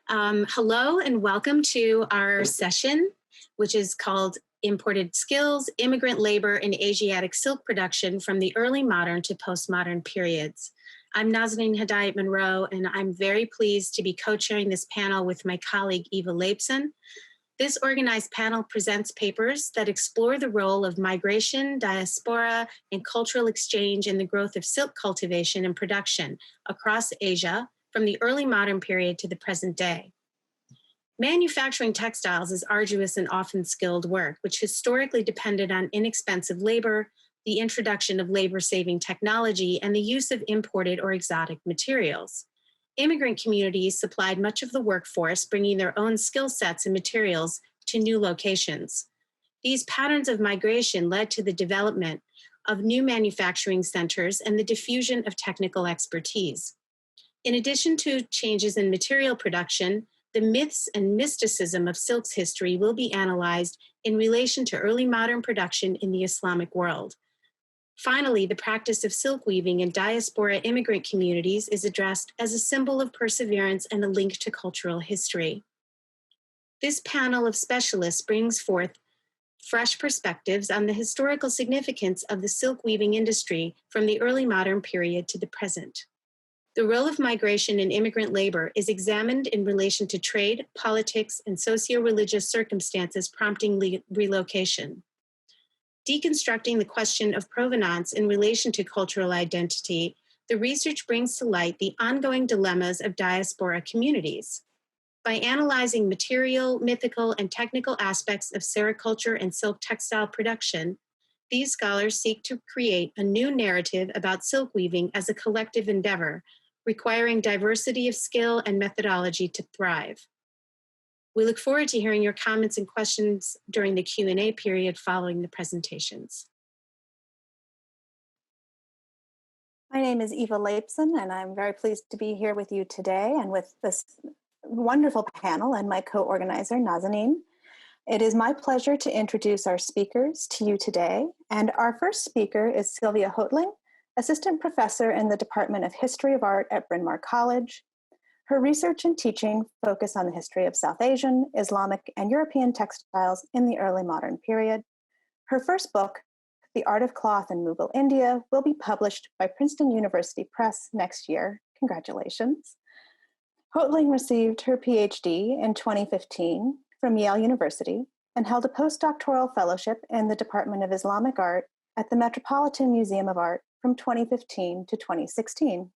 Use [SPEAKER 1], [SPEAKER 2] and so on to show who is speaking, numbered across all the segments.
[SPEAKER 1] Hello and welcome to our session, which is called Imported Skills, Immigrant Labor in Asiatic Silk Production from the Early Modern to Postmodern Periods. I'm Nazanin Hedayat Munroe, and I'm very pleased to be co-chairing this panel with my colleague Eva Labson. This organized panel presents papers that explore the role of migration, diaspora, and cultural exchange in the growth of silk cultivation and production across Asia from the early modern period to the present day. Manufacturing textiles is arduous and often skilled work, which historically depended on inexpensive labor, the introduction of labor-saving technology, and the use of imported or exotic materials. Immigrant communities supplied much of the workforce, bringing their own skill sets and materials to new locations. These patterns of migration led to the development of new manufacturing centers and the diffusion of technical expertise. In addition to changes in material production, the myths and mysticism of silk's history will be analyzed in relation to early modern production in the Islamic world. Finally, the practice of silk weaving in diaspora immigrant communities is addressed as a symbol of perseverance and a link to cultural history. This panel of specialists brings forth fresh perspectives on the historical significance of the silk weaving industry from the early modern period to the present. The role of migration in immigrant labor is examined in relation to trade, politics, and socio-religious circumstances prompting relocation. Deconstructing the question of provenance in relation to cultural identity, the research brings to light the ongoing dilemmas of diaspora communities. By analyzing material, mythical, and technical aspects of sericulture and silk textile production, these scholars seek to create a new narrative about silk weaving as a collective endeavor, requiring diversity of skill and methodology to thrive. We look forward to hearing your comments and questions during the Q&A period following the presentations.
[SPEAKER 2] My name is Eva Labson, and I'm very pleased to be here with you today and with this wonderful panel and my co-organizer, Nazanin. It is my pleasure to introduce our speakers to you today. And our first speaker is Sylvia Houghteling, Assistant Professor in the Department of History of Art at Bryn Mawr College. Her research and teaching focus on the history of South Asian, Islamic, and European textiles in the early modern period. Her first book, The Art of Cloth in Mughal India, will be published by Princeton University Press next year. Congratulations. Houghteling received her PhD in 2015 from Yale University and held a postdoctoral fellowship in the Department of Islamic Art at the Metropolitan Museum of Art from 2015 to 2016.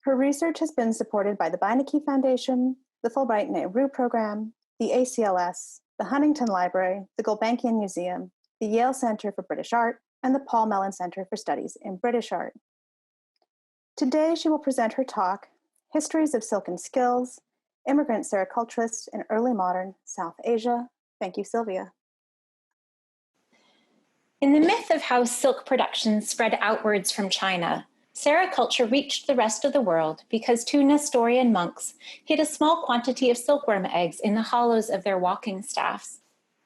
[SPEAKER 2] Her research has been supported by the Biennial Foundation, the Fulbright Rouge program, the ACLS, the Huntington Library, the Gulbenkian Museum, the Yale Center for British Art, and the Paul Mellon Center for Studies in British Art. Today, she will present her talk, Histories of Silken Skills, Immigrant Sericulturists in Early Modern South Asia. Thank you, Sylvia.
[SPEAKER 3] In the myth of how silk production spread outwards from China, sericulture reached the rest of the world because two Nestorian monks hid a small quantity of silkworm eggs in the hollows of their walking staffs.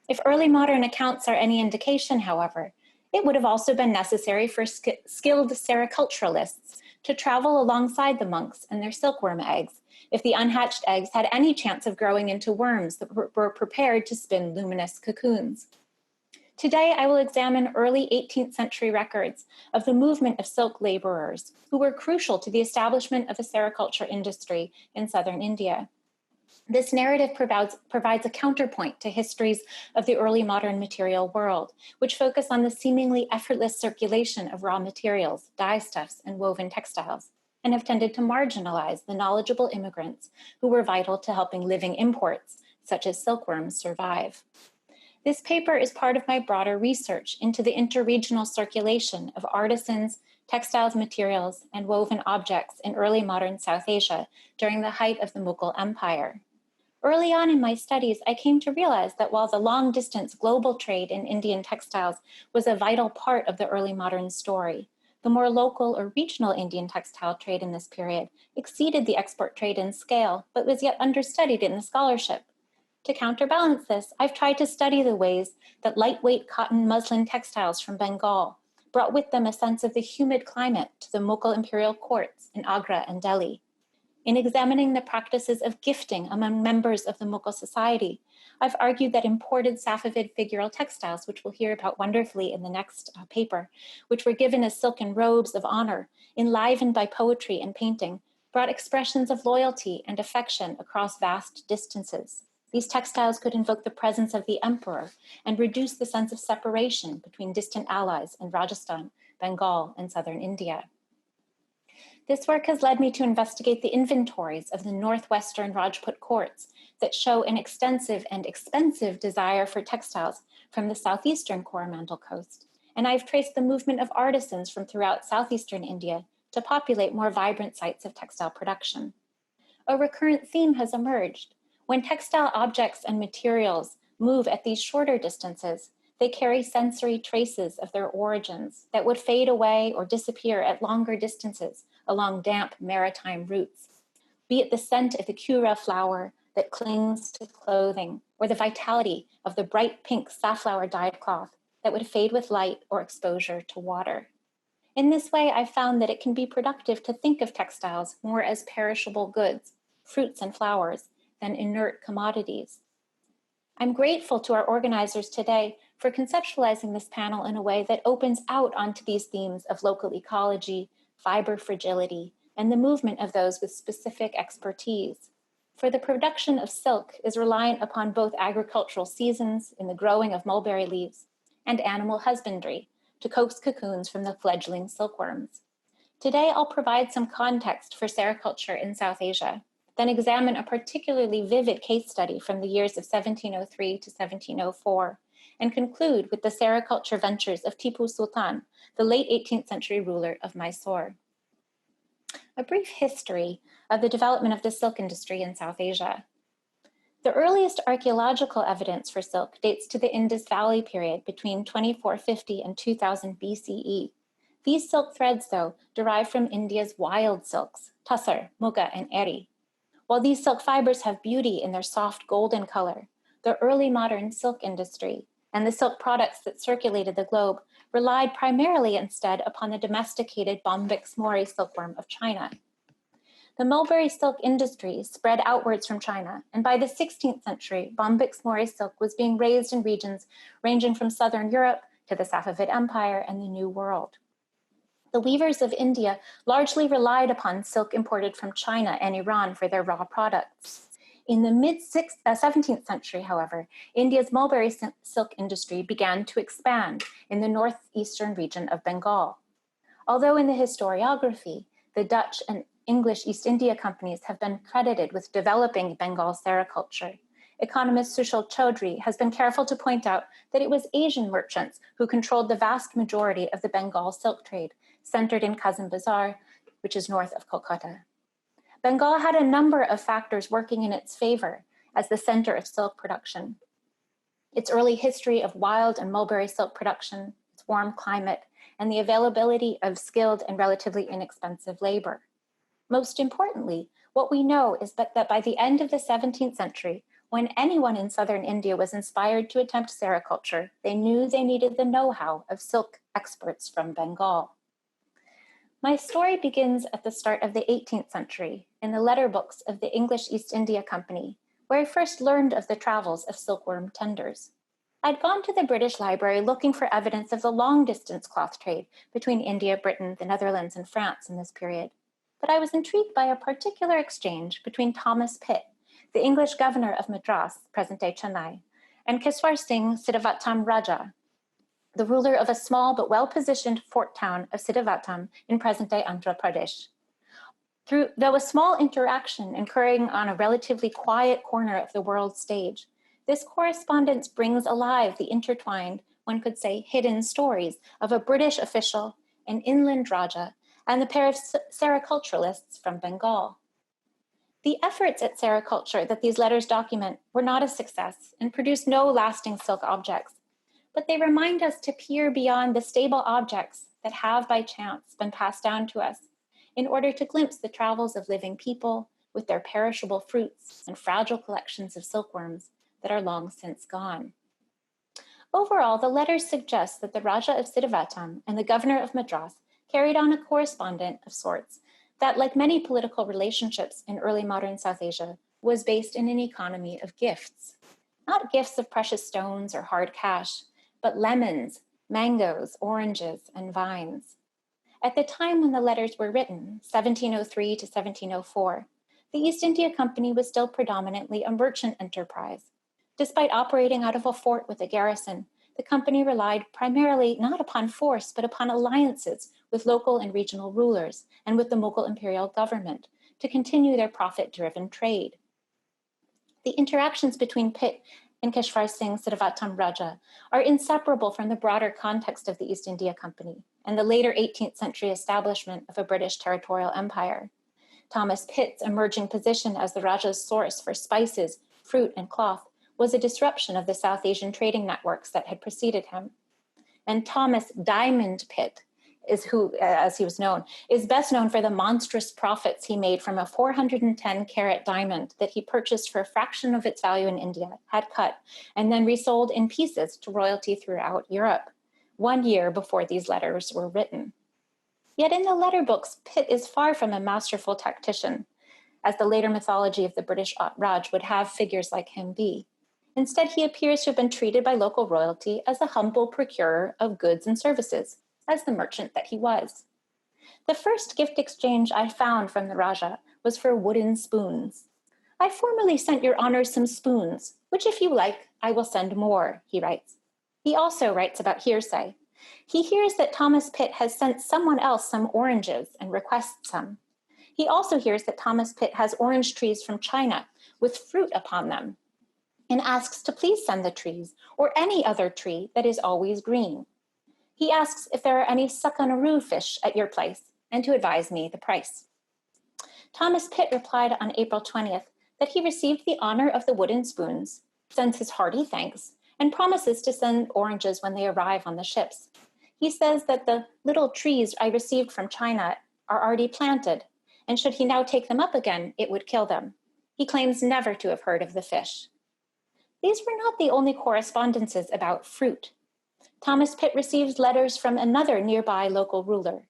[SPEAKER 3] If early modern accounts are any indication, however, it would have also been necessary for skilled sericulturalists to travel alongside the monks and their silkworm eggs if the unhatched eggs had any chance of growing into worms that were prepared to spin luminous cocoons. Today, I will examine early 18th century records of the movement of silk laborers who were crucial to the establishment of the sericulture industry in southern India. This narrative provides a counterpoint to histories of the early modern material world, which focus on the seemingly effortless circulation of raw materials, dyestuffs, and woven textiles, and have tended to marginalize the knowledgeable immigrants who were vital to helping living imports, such as silkworms, survive. This paper is part of my broader research into the interregional circulation of artisans, textiles materials, and woven objects in early modern South Asia during the height of the Mughal Empire. Early on in my studies, I came to realize that while the long-distance global trade in Indian textiles was a vital part of the early modern story, the more local or regional Indian textile trade in this period exceeded the export trade in scale, but was yet understudied in the scholarship. To counterbalance this, I've tried to study the ways that lightweight cotton muslin textiles from Bengal brought with them a sense of the humid climate to the Mughal imperial courts in Agra and Delhi. In examining the practices of gifting among members of the Mughal society, I've argued that imported Safavid figural textiles, which we'll hear about wonderfully in the next paper, which were given as silken robes of honor, enlivened by poetry and painting, brought expressions of loyalty and affection across vast distances. These textiles could invoke the presence of the emperor and reduce the sense of separation between distant allies in Rajasthan, Bengal, and southern India. This work has led me to investigate the inventories of the northwestern Rajput courts that show an extensive and expensive desire for textiles from the southeastern Coromandel coast, and I've traced the movement of artisans from throughout southeastern India to populate more vibrant sites of textile production. A recurrent theme has emerged. When textile objects and materials move at these shorter distances, they carry sensory traces of their origins that would fade away or disappear at longer distances along damp maritime routes, be it the scent of the cura flower that clings to clothing, or the vitality of the bright pink safflower dyed cloth that would fade with light or exposure to water. In this way, I've found that it can be productive to think of textiles more as perishable goods, fruits and flowers, than inert commodities. I'm grateful to our organizers today for conceptualizing this panel in a way that opens out onto these themes of local ecology, fiber fragility, and the movement of those with specific expertise. For the production of silk is reliant upon both agricultural seasons in the growing of mulberry leaves and animal husbandry to coax cocoons from the fledgling silkworms. Today, I'll provide some context for sericulture in South Asia, then examine a particularly vivid case study from the years of 1703 to 1704, and conclude with the sericulture ventures of Tipu Sultan, the late 18th century ruler of Mysore. A brief history of the development of the silk industry in South Asia. The earliest archaeological evidence for silk dates to the Indus Valley period between 2450 and 2000 BCE. These silk threads, though, derive from India's wild silks, tussar, muga, and eri. While these silk fibers have beauty in their soft golden color, the early modern silk industry and the silk products that circulated the globe relied primarily instead upon the domesticated Bombyx mori silkworm of China. The mulberry silk industry spread outwards from China, and by the 16th century, Bombyx mori silk was being raised in regions ranging from southern Europe to the Safavid Empire and the New World. The weavers of India largely relied upon silk imported from China and Iran for their raw products. In the mid-17th century, however, India's mulberry silk industry began to expand in the northeastern region of Bengal. Although in the historiography, the Dutch and English East India companies have been credited with developing Bengal sericulture, economist Sushil Chaudhry has been careful to point out that it was Asian merchants who controlled the vast majority of the Bengal silk trade, centered in Kazan Bazar, which is north of Kolkata. Bengal had a number of factors working in its favor as the center of silk production. Its early history of wild and mulberry silk production, its warm climate, and the availability of skilled and relatively inexpensive labor. Most importantly, what we know is that by the end of the 17th century, when anyone in southern India was inspired to attempt sericulture, they knew they needed the know-how of silk experts from Bengal. My story begins at the start of the 18th century in the letter books of the English East India Company, where I first learned of the travels of silkworm tenders. I'd gone to the British Library looking for evidence of the long-distance cloth trade between India, Britain, the Netherlands, and France in this period. But I was intrigued by a particular exchange between Thomas Pitt, the English governor of Madras, present-day Chennai, and Keswar Singh Siddhavatam Raja, the ruler of a small but well-positioned fort town of Siddhavatam in present-day Andhra Pradesh. Though a small interaction occurring on a relatively quiet corner of the world stage, this correspondence brings alive the intertwined, one could say, hidden stories of a British official, an inland Raja, and the pair of sericulturalists from Bengal. The efforts at sericulture that these letters document were not a success and produced no lasting silk objects, but they remind us to peer beyond the stable objects that have by chance been passed down to us in order to glimpse the travels of living people with their perishable fruits and fragile collections of silkworms that are long since gone. Overall, the letters suggest that the Raja of Siddhavatam and the governor of Madras carried on a correspondence of sorts that, like many political relationships in early modern South Asia, was based in an economy of gifts. Not gifts of precious stones or hard cash, but lemons, mangoes, oranges, and vines. At the time when the letters were written, 1703 to 1704, the East India Company was still predominantly a merchant enterprise. Despite operating out of a fort with a garrison, the company relied primarily not upon force, but upon alliances with local and regional rulers and with the Mughal imperial government to continue their profit-driven trade. The interactions between Pitt and Keshvar Singh Siddhavatam Raja are inseparable from the broader context of the East India Company and the later 18th century establishment of a British territorial empire. Thomas Pitt's emerging position as the Raja's source for spices, fruit, and cloth was a disruption of the South Asian trading networks that had preceded him. And Thomas Diamond Pitt is who, as he was known, is best known for the monstrous profits he made from a 410-carat diamond that he purchased for a fraction of its value in India, had cut, and then resold in pieces to royalty throughout Europe, 1 year before these letters were written. Yet in the letter books, Pitt is far from a masterful tactician, as the later mythology of the British Raj would have figures like him be. Instead, he appears to have been treated by local royalty as a humble procurer of goods and services, as the merchant that he was. The first gift exchange I found from the Raja was for wooden spoons. "I formerly sent your honor some spoons, which if you like, I will send more," he writes. He also writes about hearsay. He hears that Thomas Pitt has sent someone else some oranges and requests some. He also hears that Thomas Pitt has orange trees from China with fruit upon them, and asks to please send the trees or any other tree that is always green. He asks if there are any suckanaroo fish at your place and to advise me the price. Thomas Pitt replied on April 20th that he received the honor of the wooden spoons, sends his hearty thanks, and promises to send oranges when they arrive on the ships. He says that the little trees I received from China are already planted, and should he now take them up again, it would kill them. He claims never to have heard of the fish. These were not the only correspondences about fruit. Thomas Pitt received letters from another nearby local ruler.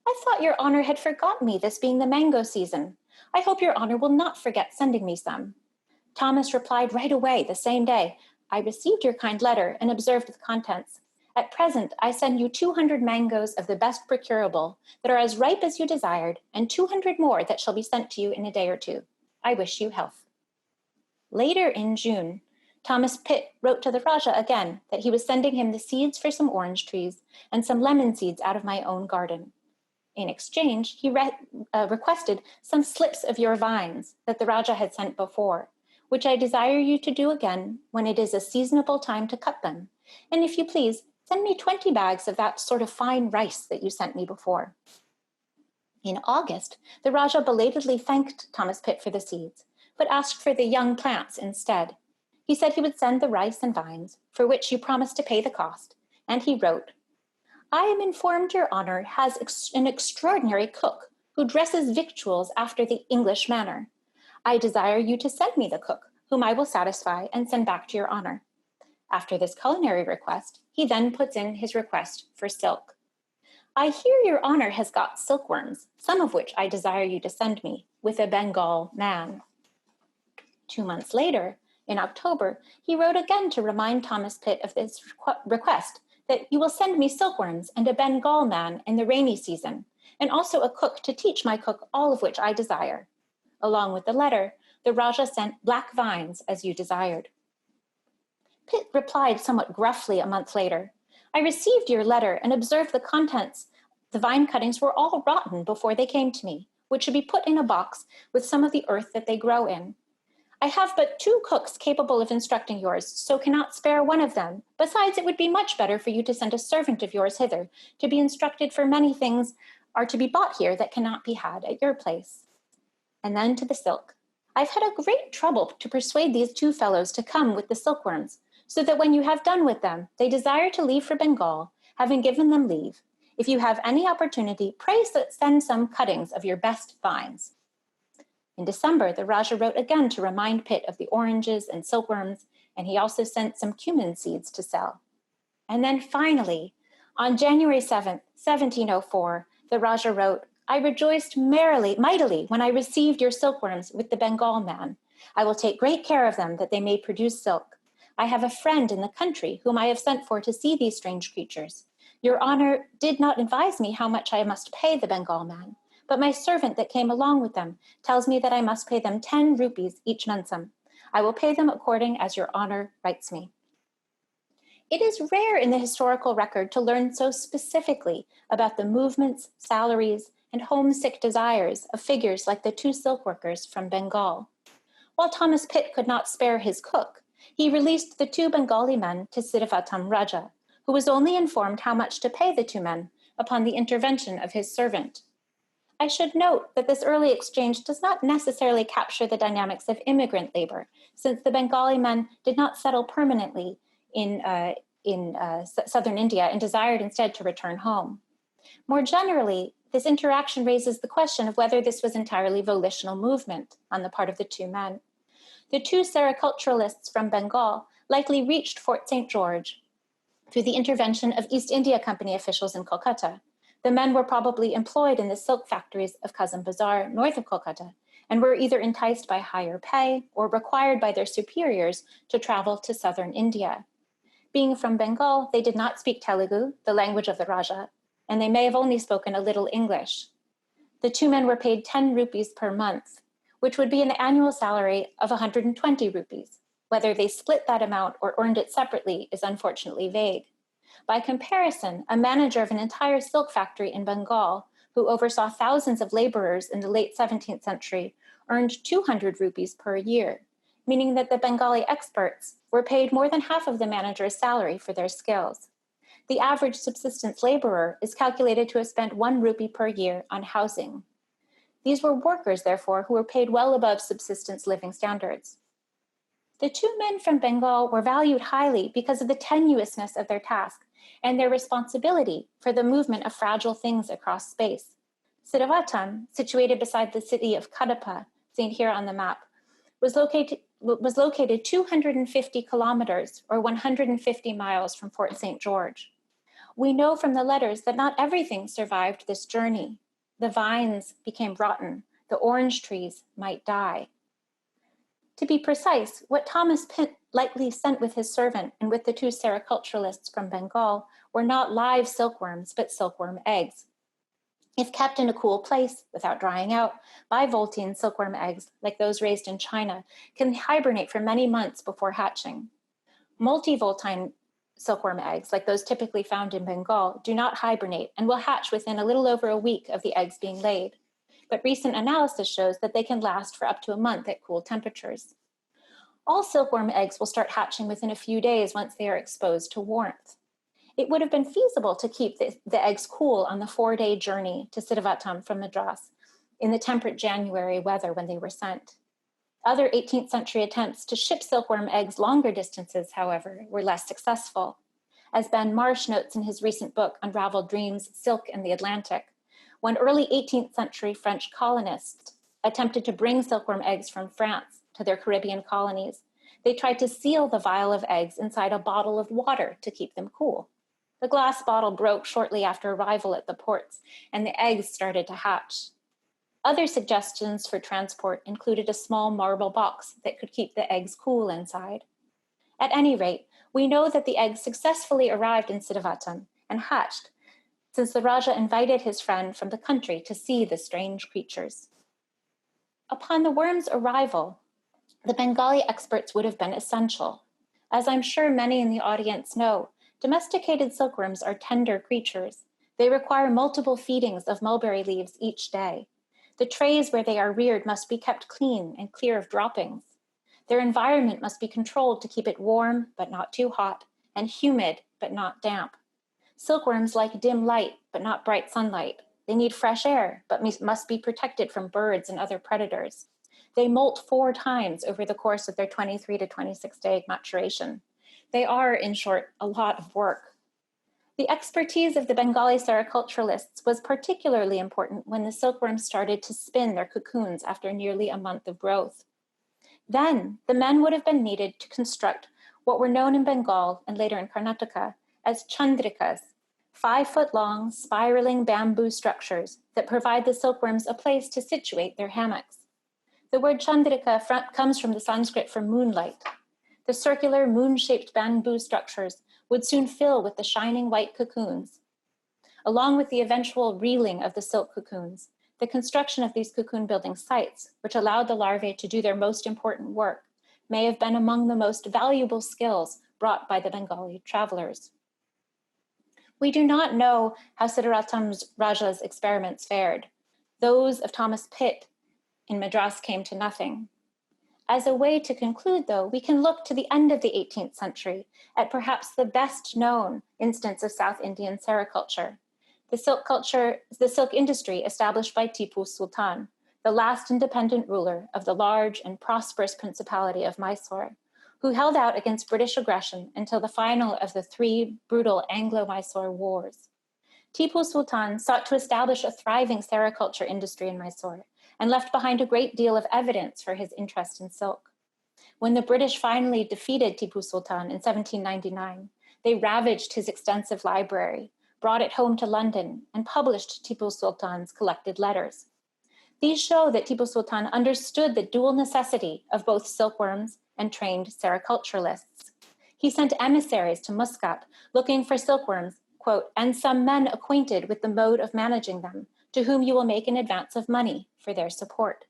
[SPEAKER 3] "I thought your honor had forgotten me, this being the mango season. I hope your honor will not forget sending me some." Thomas replied right away the same day, "I received your kind letter and observed the contents. At present, I send you 200 mangoes of the best procurable that are as ripe as you desired, and 200 more that shall be sent to you in a day or two. I wish you health." Later in June, Thomas Pitt wrote to the Raja again that he was sending him the seeds for some orange trees and some lemon seeds out of my own garden. In exchange, he requested some slips of your vines that the Raja had sent before, which I desire you to do again when it is a seasonable time to cut them. And if you please, send me 20 bags of that sort of fine rice that you sent me before. In August, the Raja belatedly thanked Thomas Pitt for the seeds, but asked for the young plants instead. He said he would send the rice and vines, for which you promised to pay the cost, and he wrote, "I am informed your honor has an extraordinary cook who dresses victuals after the English manner. I desire you to send me the cook, whom I will satisfy and send back to your honor." After this culinary request, he then puts in his request for silk. "I hear your honor has got silkworms, some of which I desire you to send me, with a Bengal man." 2 months later, in October, he wrote again to remind Thomas Pitt of this request, that "you will send me silkworms and a Bengal man in the rainy season, and also a cook to teach my cook all of which I desire." Along with the letter, the Raja sent black vines as you desired. Pitt replied somewhat gruffly a month later, "I received your letter and observed the contents. The vine cuttings were all rotten before they came to me, which should be put in a box with some of the earth that they grow in. I have but 2 cooks capable of instructing yours, so cannot spare one of them. Besides, it would be much better for you to send a servant of yours hither to be instructed, for many things are to be bought here that cannot be had at your place." And then to the silk. "I've had a great trouble to persuade these 2 fellows to come with the silkworms, so that when you have done with them, they desire to leave for Bengal, having given them leave. If you have any opportunity, pray send some cuttings of your best vines." In December, the Raja wrote again to remind Pitt of the oranges and silkworms, and he also sent some cumin seeds to sell. And then finally, on January 7th, 1704, the Raja wrote, I rejoiced mightily when I received your silkworms with the Bengal man. I will take great care of them that they may produce silk. I have a friend in the country whom I have sent for to see these strange creatures. Your honor did not advise me how much I must pay the Bengal man, but my servant that came along with them tells me that I must pay them 10 rupees each mensam. I will pay them according as your honor writes me. It is rare in the historical record to learn so specifically about the movements, salaries, and homesick desires of figures like the 2 silk workers from Bengal. While Thomas Pitt could not spare his cook, he released the 2 Bengali men to Siddhavatam Raja, who was only informed how much to pay the 2 men upon the intervention of his servant. I should note that this early exchange does not necessarily capture the dynamics of immigrant labor, since the Bengali men did not settle permanently in southern India and desired instead to return home. More generally, this interaction raises the question of whether this was entirely volitional movement on the part of the 2 men. The 2 sericulturalists from Bengal likely reached Fort St. George through the intervention of East India Company officials in Kolkata. The men were probably employed in the silk factories of Kazim Bazar, north of Kolkata, and were either enticed by higher pay or required by their superiors to travel to southern India. Being from Bengal, they did not speak Telugu, the language of the Raja, and they may have only spoken a little English. The 2 men were paid 10 rupees per month, which would be an annual salary of 120 rupees. Whether they split that amount or earned it separately is unfortunately vague. By comparison, a manager of an entire silk factory in Bengal, who oversaw thousands of laborers in the late 17th century, earned 200 rupees per year, meaning that the Bengali experts were paid more than half of the manager's salary for their skills. The average subsistence laborer is calculated to have spent 1 rupee per year on housing. These were workers, therefore, who were paid well above subsistence living standards. The 2 men from Bengal were valued highly because of the tenuousness of their task and their responsibility for the movement of fragile things across space. Siddhavatam, situated beside the city of Kadapa, seen here on the map, was located 250 kilometers or 150 miles from Fort St. George. We know from the letters that not everything survived this journey. The vines became rotten, the orange trees might die. To be precise, what Thomas Pitt likely sent with his servant and with the 2 sericulturalists from Bengal were not live silkworms, but silkworm eggs. If kept in a cool place without drying out, bivoltine silkworm eggs, like those raised in China, can hibernate for many months before hatching. Multivoltine silkworm eggs, like those typically found in Bengal, do not hibernate and will hatch within a little over a week of the eggs being laid. But recent analysis shows that they can last for up to a month at cool temperatures. All silkworm eggs will start hatching within a few days once they are exposed to warmth. It would have been feasible to keep the eggs cool on the 4-day journey to Siddhavatam from Madras in the temperate January weather when they were sent. Other 18th century attempts to ship silkworm eggs longer distances, however, were less successful. As Ben Marsh notes in his recent book, Unraveled Dreams, Silk and the Atlantic, when early 18th century French colonists attempted to bring silkworm eggs from France to their Caribbean colonies, they tried to seal the vial of eggs inside a bottle of water to keep them cool. The glass bottle broke shortly after arrival at the ports, and the eggs started to hatch. Other suggestions for transport included a small marble box that could keep the eggs cool inside. At any rate, we know that the eggs successfully arrived in Siddhavatam and hatched, since the Raja invited his friend from the country to see the strange creatures. Upon the worm's arrival, the Bengali experts would have been essential. As I'm sure many in the audience know, domesticated silkworms are tender creatures. They require multiple feedings of mulberry leaves each day. The trays where they are reared must be kept clean and clear of droppings. Their environment must be controlled to keep it warm but not too hot, and humid but not damp. Silkworms like dim light but not bright sunlight. They need fresh air but must be protected from birds and other predators. They molt 4 times over the course of their 23 to 26 day maturation. They are, in short, a lot of work. The expertise of the Bengali sericulturalists was particularly important when the silkworms started to spin their cocoons after nearly a month of growth. Then, the men would have been needed to construct what were known in Bengal and later in Karnataka as chandrikas, 5-foot-long, spiraling bamboo structures that provide the silkworms a place to situate their hammocks. The word chandrika comes from the Sanskrit for moonlight. The circular, moon-shaped bamboo structures would soon fill with the shining white cocoons. Along with the eventual reeling of the silk cocoons, the construction of these cocoon-building sites, which allowed the larvae to do their most important work, may have been among the most valuable skills brought by the Bengali travelers. We do not know how Siddhartha Raja's experiments fared. Those of Thomas Pitt in Madras came to nothing. As a way to conclude, though, we can look to the end of the 18th century at perhaps the best known instance of South Indian sericulture, the silk industry established by Tipu Sultan, the last independent ruler of the large and prosperous Principality of Mysore, who held out against British aggression until the final of the 3 brutal Anglo-Mysore wars. Tipu Sultan sought to establish a thriving sericulture industry in Mysore and left behind a great deal of evidence for his interest in silk. When the British finally defeated Tipu Sultan in 1799, they ravaged his extensive library, brought it home to London, and published Tipu Sultan's collected letters. These show that Tipu Sultan understood the dual necessity of both silkworms and trained sericulturalists. He sent emissaries to Muscat looking for silkworms, quote, and some men acquainted with the mode of managing them, to whom you will make an advance of money for their support.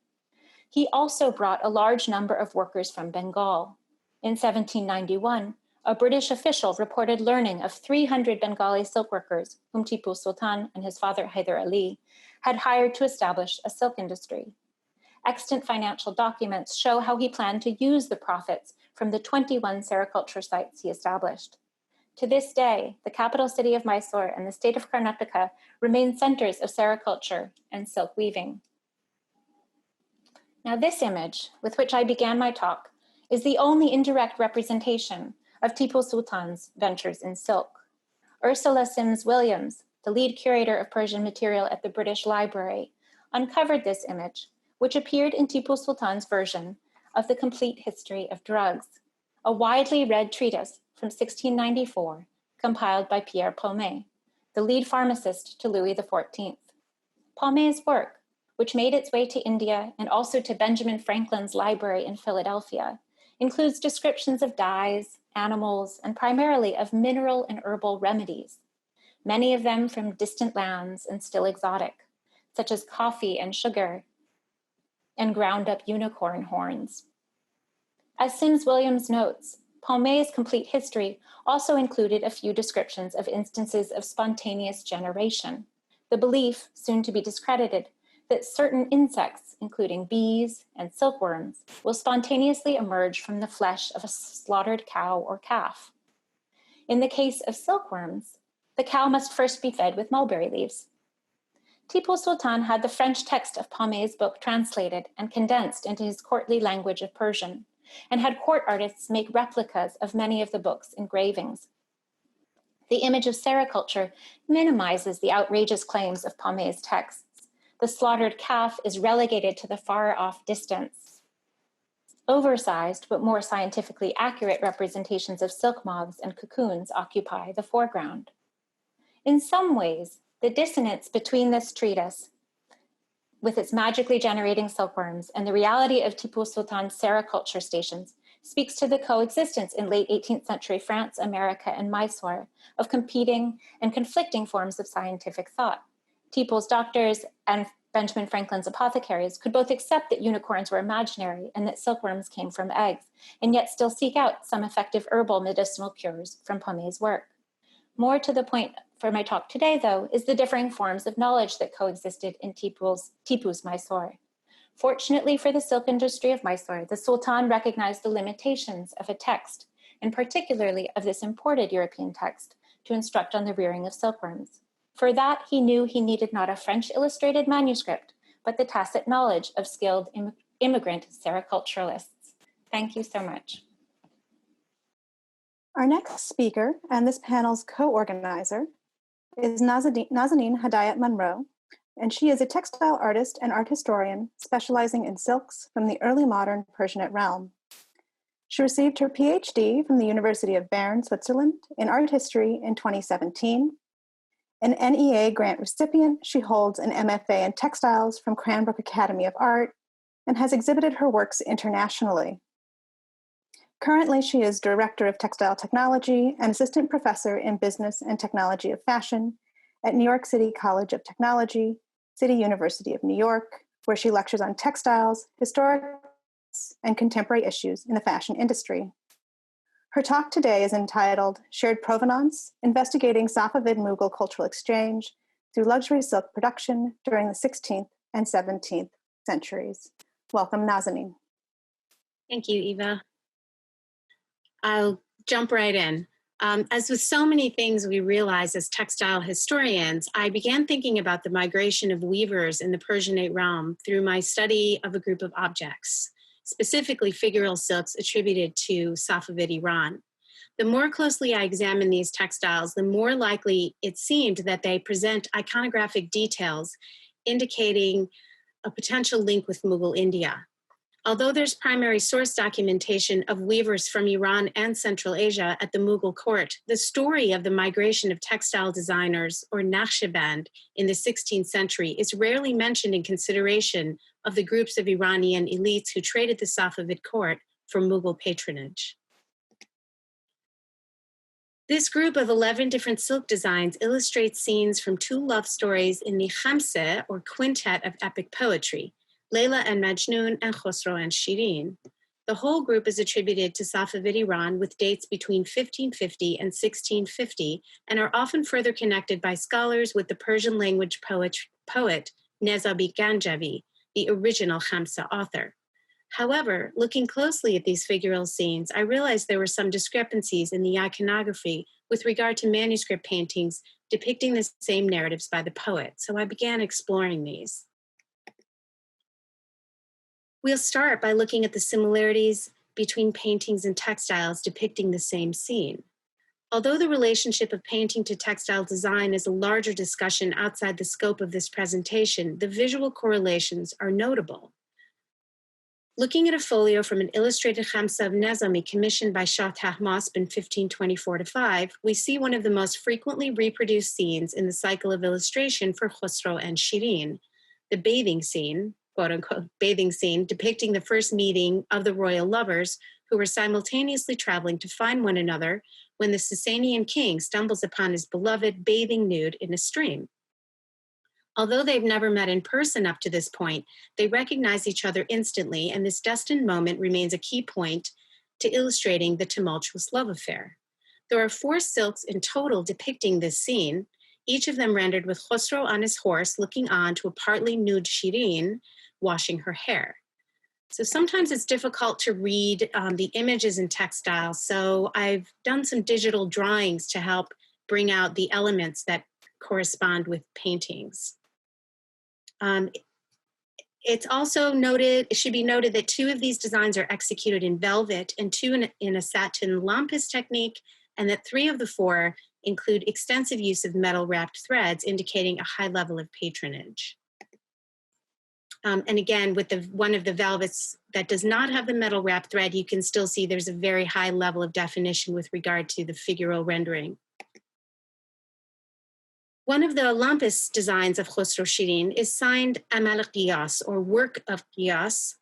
[SPEAKER 3] He also brought a large number of workers from Bengal. In 1791, a British official reported learning of 300 Bengali silk workers whom Tipu Sultan and his father Hyder Ali had hired to establish a silk industry. Extant financial documents show how he planned to use the profits from the 21 sericulture sites he established. To this day, the capital city of Mysore and the state of Karnataka remain centers of sericulture and silk weaving. Now, this image, with which I began my talk, is the only indirect representation of Tipu Sultan's ventures in silk. Ursula Sims Williams, the lead curator of Persian material at the British Library, uncovered this image, which appeared in Tipu Sultan's version of The Complete History of Drugs, a widely read treatise from 1694, compiled by Pierre Palmé, the lead pharmacist to Louis XIV. Palmé's work, which made its way to India and also to Benjamin Franklin's library in Philadelphia, includes descriptions of dyes, animals, and primarily of mineral and herbal remedies, many of them from distant lands and still exotic, such as coffee and sugar and ground up unicorn horns. As Sims Williams notes, Palmé's complete history also included a few descriptions of instances of spontaneous generation, the belief, soon to be discredited, that certain insects, including bees and silkworms, will spontaneously emerge from the flesh of a slaughtered cow or calf. In the case of silkworms, the cow must first be fed with mulberry leaves. Tipu Sultan had the French text of Palmé's book translated and condensed into his courtly language of Persian, and had court artists make replicas of many of the book's engravings. The image of sericulture minimizes the outrageous claims of Palmé's texts. The slaughtered calf is relegated to the far-off distance. Oversized but more scientifically accurate representations of silk moths and cocoons occupy the foreground. In some ways, the dissonance between this treatise, with its magically generating silkworms, and the reality of Tipu Sultan's sericulture stations speaks to the coexistence in late 18th century France, America, and Mysore of competing and conflicting forms of scientific thought. Tipu's doctors and Benjamin Franklin's apothecaries could both accept that unicorns were imaginary and that silkworms came from eggs, and yet still seek out some effective herbal medicinal cures from Palmé's work. More to the point for my talk today, though, is the differing forms of knowledge that coexisted in Tipu's Mysore. Fortunately for the silk industry of Mysore, the Sultan recognized the limitations of a text, and particularly of this imported European text, to instruct on the rearing of silkworms. For that, he knew he needed not a French illustrated manuscript, but the tacit knowledge of skilled immigrant sericulturalists. Thank you so much.
[SPEAKER 2] Our next speaker and this panel's co-organizer is Nazanin Hedayat Munroe, and she is a textile artist and art historian specializing in silks from the early modern Persianate realm. She received her PhD from the University of Bern, Switzerland in art history in 2017, An NEA grant recipient, she holds an MFA in textiles from Cranbrook Academy of Art and has exhibited her works internationally. Currently, she is Director of Textile Technology and Assistant Professor in Business and Technology of Fashion at New York City College of Technology, City University of New York, where she lectures on textiles, historic, and contemporary issues in the fashion industry. Her talk today is entitled Shared Provenance, Investigating Safavid-Mughal Cultural Exchange Through Luxury Silk Production During the 16th and 17th Centuries. Welcome, Nazanin.
[SPEAKER 1] Thank you, Eva. I'll jump right in. As with so many things we realize as textile historians, I began thinking about the migration of weavers in the Persianate realm through my study of a group of objects, specifically figural silks attributed to Safavid Iran. The more closely I examined these textiles, the more likely it seemed that they present iconographic details indicating a potential link with Mughal India. Although there's primary source documentation of weavers from Iran and Central Asia at the Mughal court, the story of the migration of textile designers, or Naqshband, in the 16th century is rarely mentioned in consideration of the groups of Iranian elites who traded the Safavid court for Mughal patronage. This group of 11 different silk designs illustrates scenes from two love stories in the Khamseh, or quintet of epic poetry, Layla and Majnun, and Khosrow and Shirin. The whole group is attributed to Safavid Iran with dates between 1550 and 1650 and are often further connected by scholars with the Persian language poet Nezabi Ganjavi, the original Khamseh author. However, looking closely at these figural scenes, I realized there were some discrepancies in the iconography with regard to manuscript paintings depicting the same narratives by the poet, so I began exploring these. We'll start by looking at the similarities between paintings and textiles depicting the same scene. Although the relationship of painting to textile design is a larger discussion outside the scope of this presentation, the visual correlations are notable. Looking at a folio from an illustrated Khamseh of Nizami commissioned by Shah Tahmasp in 1524-5, we see one of the most frequently reproduced scenes in the cycle of illustration for Khosrow and Shirin, the bathing scene, quote-unquote bathing scene, depicting the first meeting of the royal lovers who were simultaneously traveling to find one another when the Sasanian king stumbles upon his beloved bathing nude in a stream. Although they've never met in person up to this point, they recognize each other instantly, and this destined moment remains a key point to illustrating the tumultuous love affair. There are 4 silks in total depicting this scene, each of them rendered with Khosrow on his horse looking on to a partly nude Shirin washing her hair. So sometimes it's difficult to read the images in textile, so I've done some digital drawings to help bring out the elements that correspond with paintings. It's also noted, it should be noted that 2 of these designs are executed in velvet and 2 in a satin lampas technique, and that 3 of the 4 include extensive use of metal wrapped threads, indicating a high level of patronage. And again, with one of the velvets that does not have the metal wrapped thread, you can still see there's a very high level of definition with regard to the figural rendering. One of the lampas designs of Khosrow Shirin is signed Amal Qiyas, or work of Qiyas.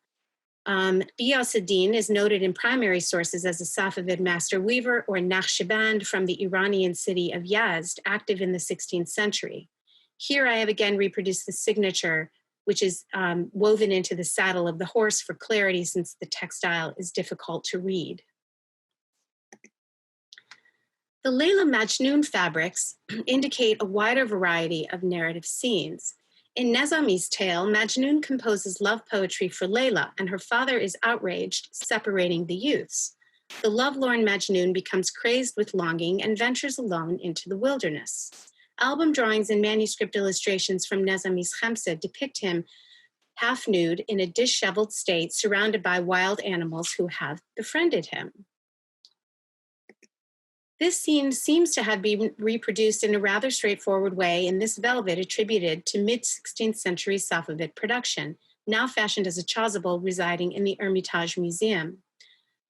[SPEAKER 1] Qiyas ad-Din is noted in primary sources as a Safavid master weaver or Naqshband from the Iranian city of Yazd, active in the 16th century. Here I have again reproduced the signature, which is woven into the saddle of the horse for clarity since the textile is difficult to read. The Layla Majnun fabrics indicate a wider variety of narrative scenes. In Nezami's tale, Majnun composes love poetry for Layla, and her father is outraged, separating the youths. The lovelorn Majnun becomes crazed with longing and ventures alone into the wilderness. Album drawings and manuscript illustrations from Nezami's Khamseh depict him half nude in a disheveled state, surrounded by wild animals who have befriended him. This scene seems to have been reproduced in a rather straightforward way in this velvet attributed to mid-16th century Safavid production, now fashioned as a chasuble residing in the Hermitage Museum.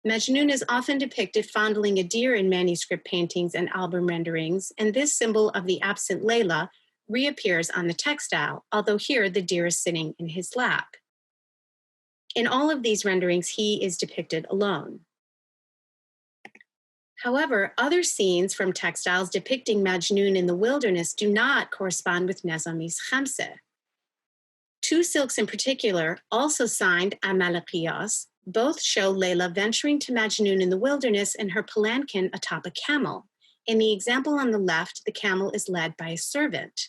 [SPEAKER 1] Majnun is often depicted fondling a deer in manuscript paintings and album renderings, and this symbol of the absent Layla reappears on the textile, although here the deer is sitting in his lap. In all of these renderings, he is depicted alone. However, other scenes from textiles depicting Majnun in the wilderness do not correspond with Nizami's khamseh. Two silks in particular, also signed Amalaqiyas, both show Layla venturing to Majnun in the wilderness in her palanquin atop a camel. In the example on the left, the camel is led by a servant.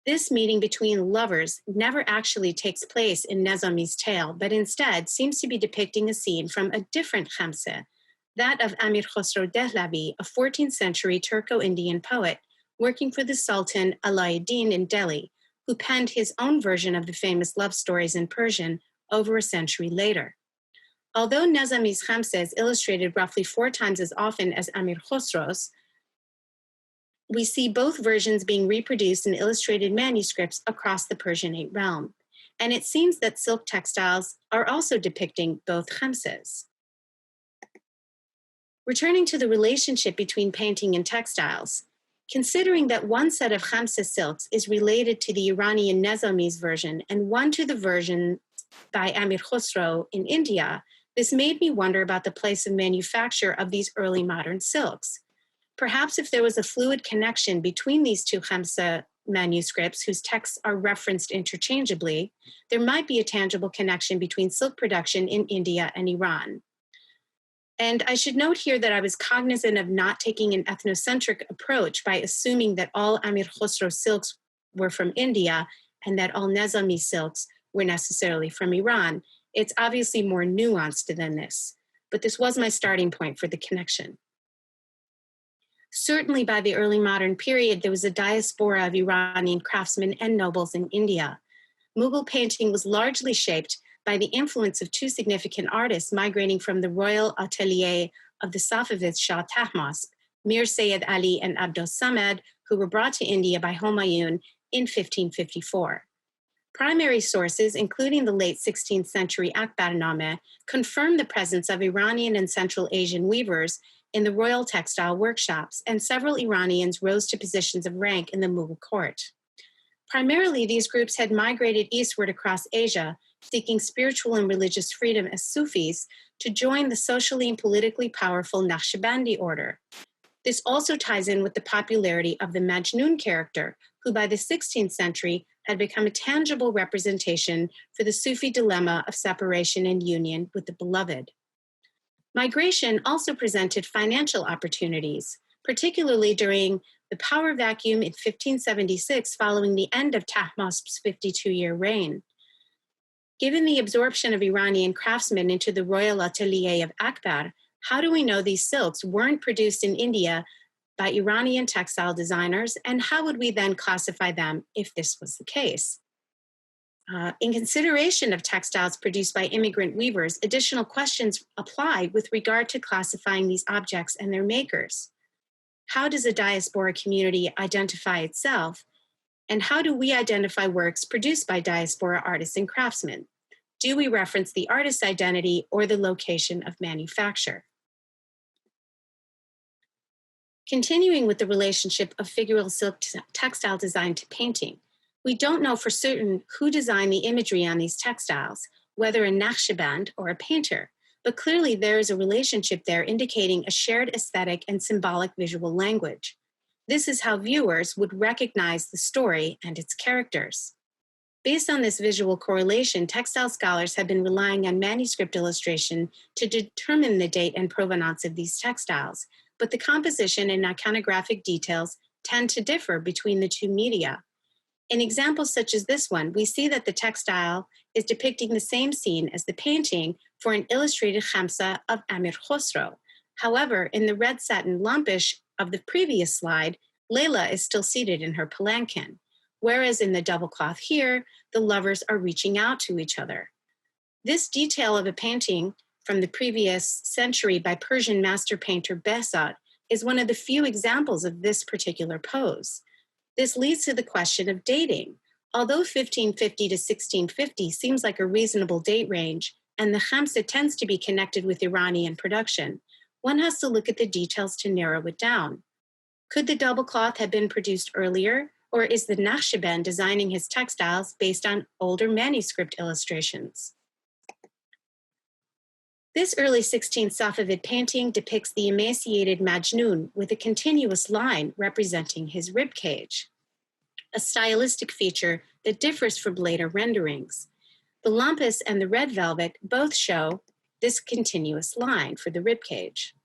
[SPEAKER 1] This meeting between lovers never actually takes place in Nizami's tale, but instead seems to be depicting a scene from a different khamseh, that of Amir Khosrow Dehlavi, a 14th century Turco-Indian poet working for the Sultan Alauddin in Delhi, who penned his own version of the famous love stories in Persian over a century later. Although Nizami's khamseh is illustrated roughly 4 times as often as Amir Khosrow's, we see both versions being reproduced in illustrated manuscripts across the Persianate realm. And it seems that silk textiles are also depicting both khamsehs. Returning to the relationship between painting and textiles, considering that one set of khamseh silks is related to the Iranian Nizami's version and one to the version by Amir Khosrow in India, this made me wonder about the place of manufacture of these early modern silks. Perhaps if there was a fluid connection between these two khamseh manuscripts whose texts are referenced interchangeably, there might be a tangible connection between silk production in India and Iran. And I should note here that I was cognizant of not taking an ethnocentric approach by assuming that all Amir Khosrow silks were from India and that all Nizami silks were necessarily from Iran. It's obviously more nuanced than this, but this was my starting point for the connection. Certainly by the early modern period, there was a diaspora of Iranian craftsmen and nobles in India. Mughal painting was largely shaped by the influence of 2 significant artists migrating from the royal atelier of the Safavid Shah Tahmasp, Mir Sayyid Ali and Abdus Samad, who were brought to India by Humayun in 1554. Primary sources, including the late 16th century Akbarnameh, confirm the presence of Iranian and Central Asian weavers in the royal textile workshops, and several Iranians rose to positions of rank in the Mughal court. Primarily, these groups had migrated eastward across Asia, seeking spiritual and religious freedom as Sufis to join the socially and politically powerful Naqshbandi order. This also ties in with the popularity of the Majnun character, who by the 16th century had become a tangible representation for the Sufi dilemma of separation and union with the beloved. Migration also presented financial opportunities, particularly during the power vacuum in 1576 following the end of Tahmasp's 52-year reign. Given the absorption of Iranian craftsmen into the royal atelier of Akbar, how do we know these silks weren't produced in India by Iranian textile designers, and how would we then classify them if this was the case? In consideration of textiles produced by immigrant weavers, additional questions apply with regard to classifying these objects and their makers. How does a diaspora community identify itself? And how do we identify works produced by diaspora artists and craftsmen? Do we reference the artist's identity or the location of manufacture? Continuing with the relationship of figural silk textile design to painting, we don't know for certain who designed the imagery on these textiles, whether a Naqshband or a painter, but clearly there is a relationship there indicating a shared aesthetic and symbolic visual language. This is how viewers would recognize the story and its characters. Based on this visual correlation, textile scholars have been relying on manuscript illustration to determine the date and provenance of these textiles, but the composition and iconographic details tend to differ between the two media. In examples such as this one, we see that the textile is depicting the same scene as the painting for an illustrated khamseh of Amir Khosrow. However, in the red satin lampish of the previous slide, Layla is still seated in her palanquin, whereas in the double cloth here, the lovers are reaching out to each other. This detail of a painting from the previous century by Persian master painter Behzad is one of the few examples of this particular pose. This leads to the question of dating. Although 1550 to 1650 seems like a reasonable date range, and the khamsa tends to be connected with Iranian production, one has to look at the details to narrow it down. Could the double cloth have been produced earlier, or is the Naqshband designing his textiles based on older manuscript illustrations? This early 16th Safavid painting depicts the emaciated Majnun with a continuous line representing his rib cage, a stylistic feature that differs from later renderings. The lampas and the red velvet both show this continuous line for the rib cage.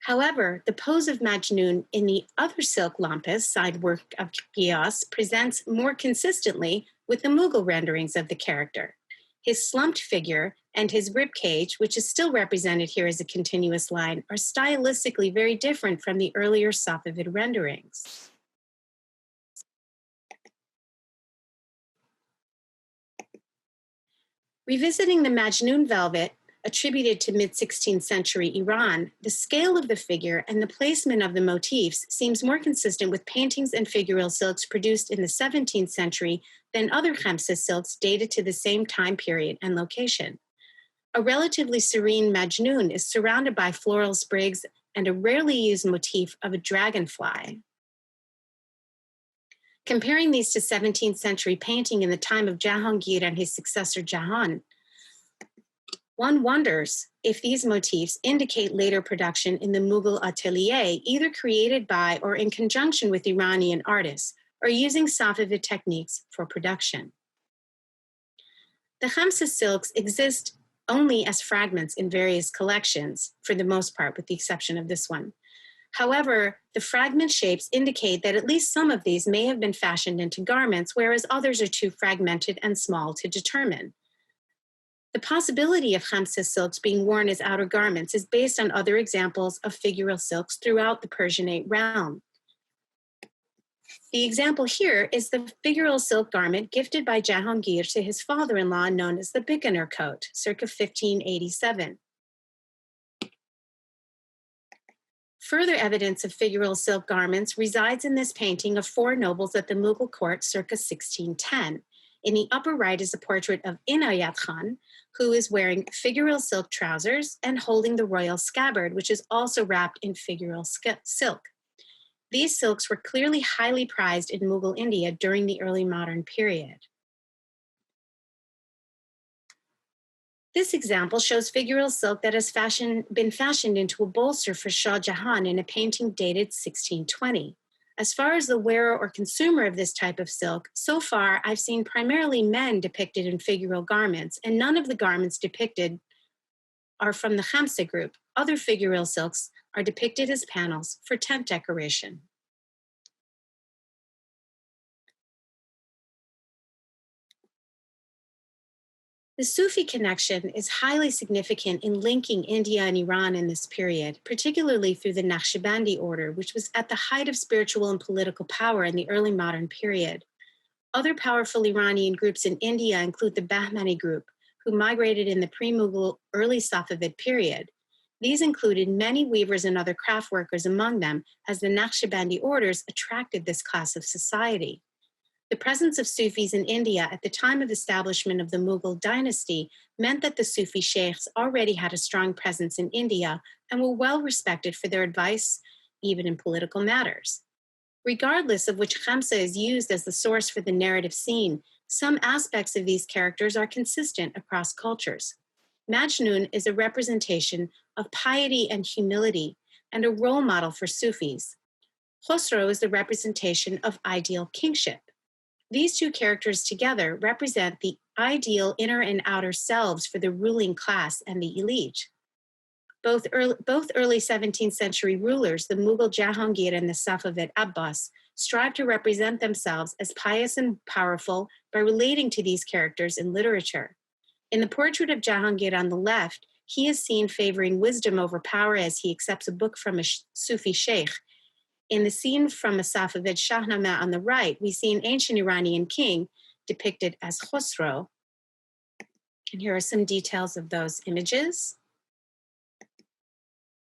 [SPEAKER 1] However, the pose of Majnun in the other silk lampas, side work of Qiyas, presents more consistently with the Mughal renderings of the character. His slumped figure and his rib cage, which is still represented here as a continuous line, are stylistically very different from the earlier Safavid renderings. Revisiting the Majnun velvet, attributed to mid-16th century Iran, the scale of the figure and the placement of the motifs seems more consistent with paintings and figural silks produced in the 17th century than other khamsa silks dated to the same time period and location. A relatively serene Majnun is surrounded by floral sprigs and a rarely used motif of a dragonfly. Comparing these to 17th century painting in the time of Jahangir and his successor Jahan, one wonders if these motifs indicate later production in the Mughal atelier, either created by or in conjunction with Iranian artists, or using Safavid techniques for production. The khamsa silks exist only as fragments in various collections, for the most part, with the exception of this one. However, the fragment shapes indicate that at least some of these may have been fashioned into garments, whereas others are too fragmented and small to determine. The possibility of khamsa silks being worn as outer garments is based on other examples of figural silks throughout the Persianate realm. The example here is the figural silk garment gifted by Jahangir to his father-in-law known as the Bikaner coat, circa 1587. Further evidence of figural silk garments resides in this painting of four nobles at the Mughal court circa 1610. In the upper right is a portrait of Inayat Khan, who is wearing figural silk trousers and holding the royal scabbard, which is also wrapped in figural silk. These silks were clearly highly prized in Mughal India during the early modern period. This example shows figural silk that has been fashioned into a bolster for Shah Jahan in a painting dated 1620. As far as the wearer or consumer of this type of silk, so far I've seen primarily men depicted in figural garments, and none of the garments depicted are from the khamsa group. Other figural silks are depicted as panels for tent decoration. The Sufi connection is highly significant in linking India and Iran in this period, particularly through the Naqshbandi order, which was at the height of spiritual and political power in the early modern period. Other powerful Iranian groups in India include the Bahmani group, who migrated in the pre-Mughal early Safavid period. These included many weavers and other craft workers among them, as the Naqshbandi orders attracted this class of society. The presence of Sufis in India at the time of establishment of the Mughal dynasty meant that the Sufi sheikhs already had a strong presence in India and were well respected for their advice, even in political matters. Regardless of which khamsa is used as the source for the narrative scene, some aspects of these characters are consistent across cultures. Majnun is a representation of piety and humility and a role model for Sufis. Khosrow is the representation of ideal kingship. These two characters together represent the ideal inner and outer selves for the ruling class and the elite. Both early 17th century rulers, the Mughal Jahangir and the Safavid Abbas, strive to represent themselves as pious and powerful by relating to these characters in literature. In the portrait of Jahangir on the left, he is seen favoring wisdom over power as he accepts a book from a Sufi sheikh. In the scene from a Safavid Shahnameh on the right, we see an ancient Iranian king depicted as Khosrow. And here are some details of those images.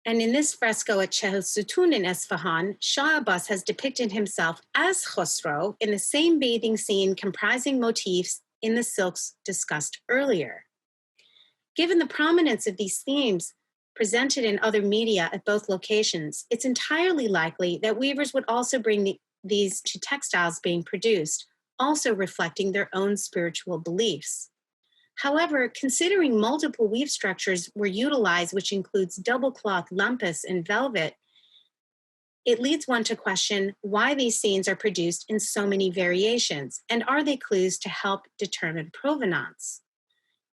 [SPEAKER 1] And in this fresco at Chehel Sutun in Esfahan, Shah Abbas has depicted himself as Khosrow in the same bathing scene comprising motifs in the silks discussed earlier. Given the prominence of these themes presented in other media at both locations, it's entirely likely that weavers would also bring these to textiles being produced, also reflecting their own spiritual beliefs. However, considering multiple weave structures were utilized, which includes double cloth, lumpus, and velvet, it leads one to question why these scenes are produced in so many variations, and are they clues to help determine provenance?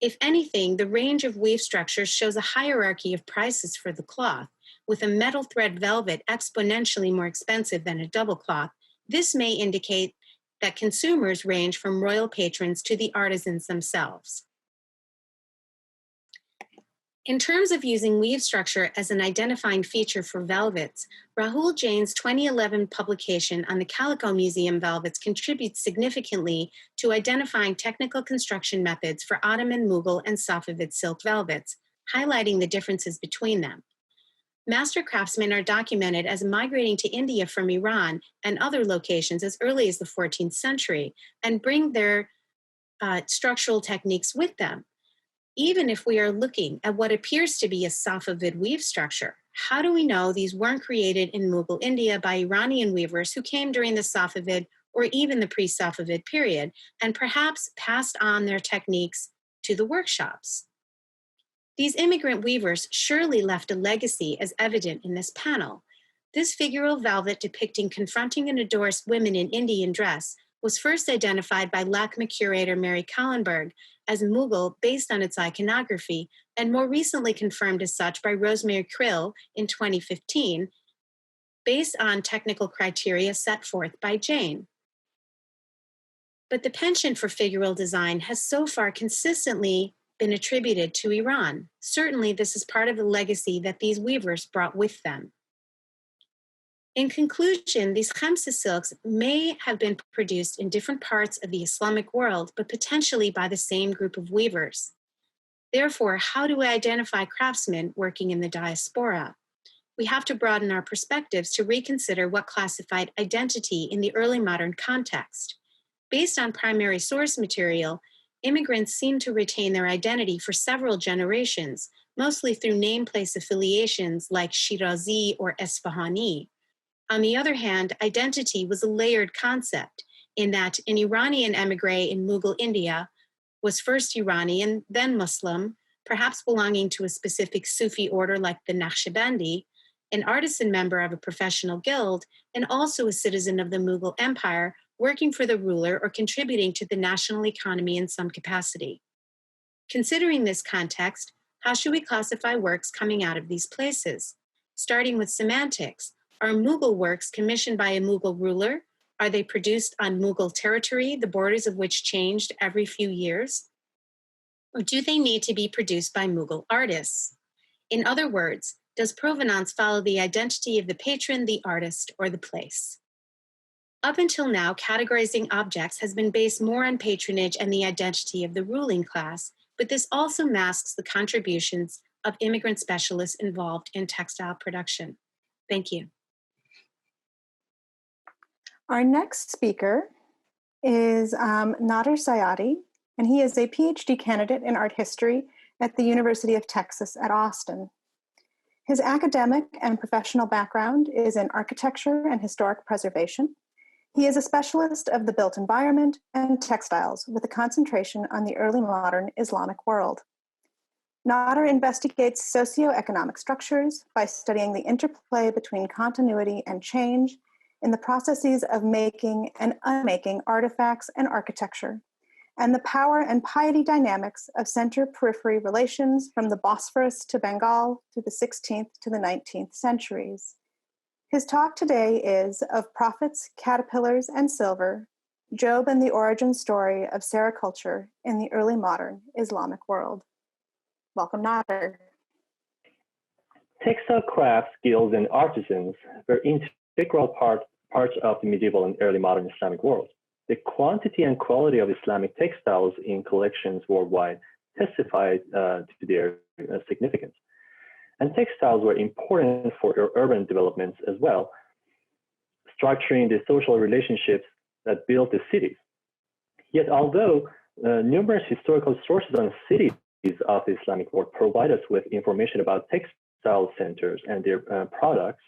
[SPEAKER 1] If anything, the range of weave structures shows a hierarchy of prices for the cloth, with a metal thread velvet exponentially more expensive than a double cloth. This may indicate that consumers range from royal patrons to the artisans themselves. In terms of using weave structure as an identifying feature for velvets, Rahul Jain's 2011 publication on the Calico Museum velvets contributes significantly to identifying technical construction methods for Ottoman, Mughal, and Safavid silk velvets, highlighting the differences between them. Master craftsmen are documented as migrating to India from Iran and other locations as early as the 14th century and bring their structural techniques with them. Even if we are looking at what appears to be a Safavid weave structure, how do we know these weren't created in Mughal India by Iranian weavers who came during the Safavid or even the pre-Safavid period and perhaps passed on their techniques to the workshops? These immigrant weavers surely left a legacy as evident in this panel. This figural velvet depicting confronting and adorned women in Indian dress was first identified by LACMA curator Mary Kallenberg as Mughal based on its iconography, and more recently confirmed as such by Rosemary Krill in 2015, based on technical criteria set forth by Jain. But the penchant for figural design has so far consistently been attributed to Iran. Certainly, this is part of the legacy that these weavers brought with them. In conclusion, these Khamsa silks may have been produced in different parts of the Islamic world, but potentially by the same group of weavers. Therefore, how do we identify craftsmen working in the diaspora? We have to broaden our perspectives to reconsider what classified identity in the early modern context. Based on primary source material, immigrants seem to retain their identity for several generations, mostly through name-place affiliations like Shirazi or Esfahani. On the other hand, identity was a layered concept in that an Iranian emigre in Mughal India was first Iranian, then Muslim, perhaps belonging to a specific Sufi order like the Naqshbandi, an artisan member of a professional guild, and also a citizen of the Mughal Empire working for the ruler or contributing to the national economy in some capacity. Considering this context, how should we classify works coming out of these places? Starting with semantics, are Mughal works commissioned by a Mughal ruler? Are they produced on Mughal territory, the borders of which changed every few years? Or do they need to be produced by Mughal artists? In other words, does provenance follow the identity of the patron, the artist, or the place? Up until now, categorizing objects has been based more on patronage and the identity of the ruling class, but this also masks the contributions of immigrant specialists involved in textile production. Thank you.
[SPEAKER 2] Our next speaker is Nader Sayadi, and he is a PhD candidate in art history at the University of Texas at Austin. His academic and professional background is in architecture and historic preservation. He is a specialist of the built environment and textiles with a concentration on the early modern Islamic world. Nader investigates socioeconomic structures by studying the interplay between continuity and change in the processes of making and unmaking artifacts and architecture, and the power and piety dynamics of center-periphery relations from the Bosphorus to Bengal through the 16th to the 19th centuries. His talk today is Of Prophets, Caterpillars, and Silver, Job and the Origin Story of Sericulture in the Early Modern Islamic World. Welcome, Nader.
[SPEAKER 4] Textile crafts, guilds, and artisans were integral parts of the medieval and early modern Islamic world. The quantity and quality of Islamic textiles in collections worldwide testified to their significance. and textiles were important for urban developments as well, structuring the social relationships that built the cities. Yet, although numerous historical sources on cities of the Islamic world provide us with information about textile centers and their products,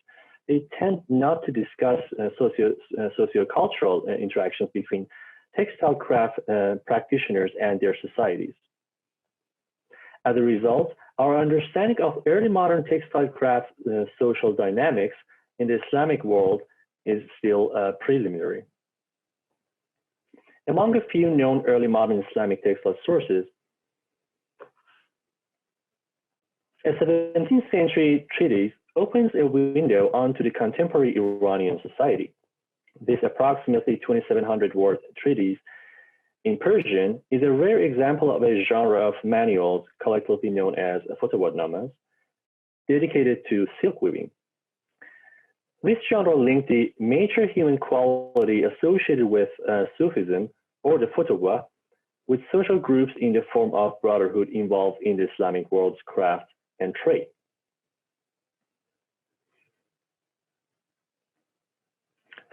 [SPEAKER 4] they tend not to discuss socio-cultural interactions between textile craft practitioners and their societies. As a result, our understanding of early modern textile craft social dynamics in the Islamic world is still preliminary. Among a few known early modern Islamic textile sources, a 17th century treatise opens a window onto the contemporary Iranian society. This approximately 2,700 word treatise in Persian is a rare example of a genre of manuals collectively known as Fotowadnamas, dedicated to silk weaving. This genre linked the major human quality associated with Sufism or the Fotowa with social groups in the form of brotherhood involved in the Islamic world's craft and trade.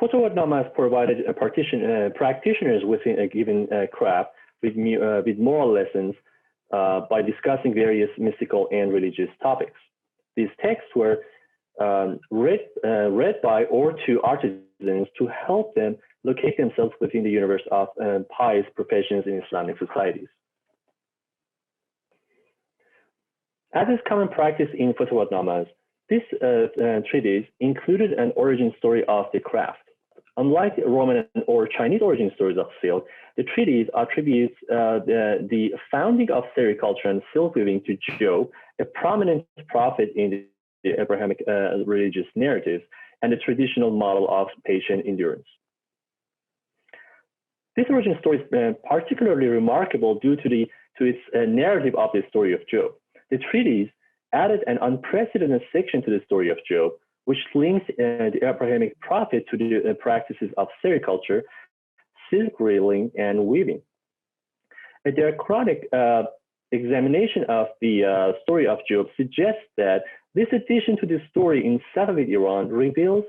[SPEAKER 4] Fotowadnamas provided practitioners within a given craft with moral lessons by discussing various mystical and religious topics. These texts were read by or to artisans to help them locate themselves within the universe of pious professions in Islamic societies. As is common practice in Fotowadnamas, this treatise included an origin story of the craft. Unlike Roman or Chinese origin stories of silk, the treatise attributes the founding of sericulture and silk weaving to Job, a prominent prophet in the Abrahamic religious narratives, and the traditional model of patient endurance. This origin story is particularly remarkable due to its narrative of the story of Job. The treatise added an unprecedented section to the story of Job, which links the Abrahamic prophet to the practices of sericulture, silk reeling, and weaving. A diachronic examination of the story of Job suggests that this addition to the story in Safavid Iran reveals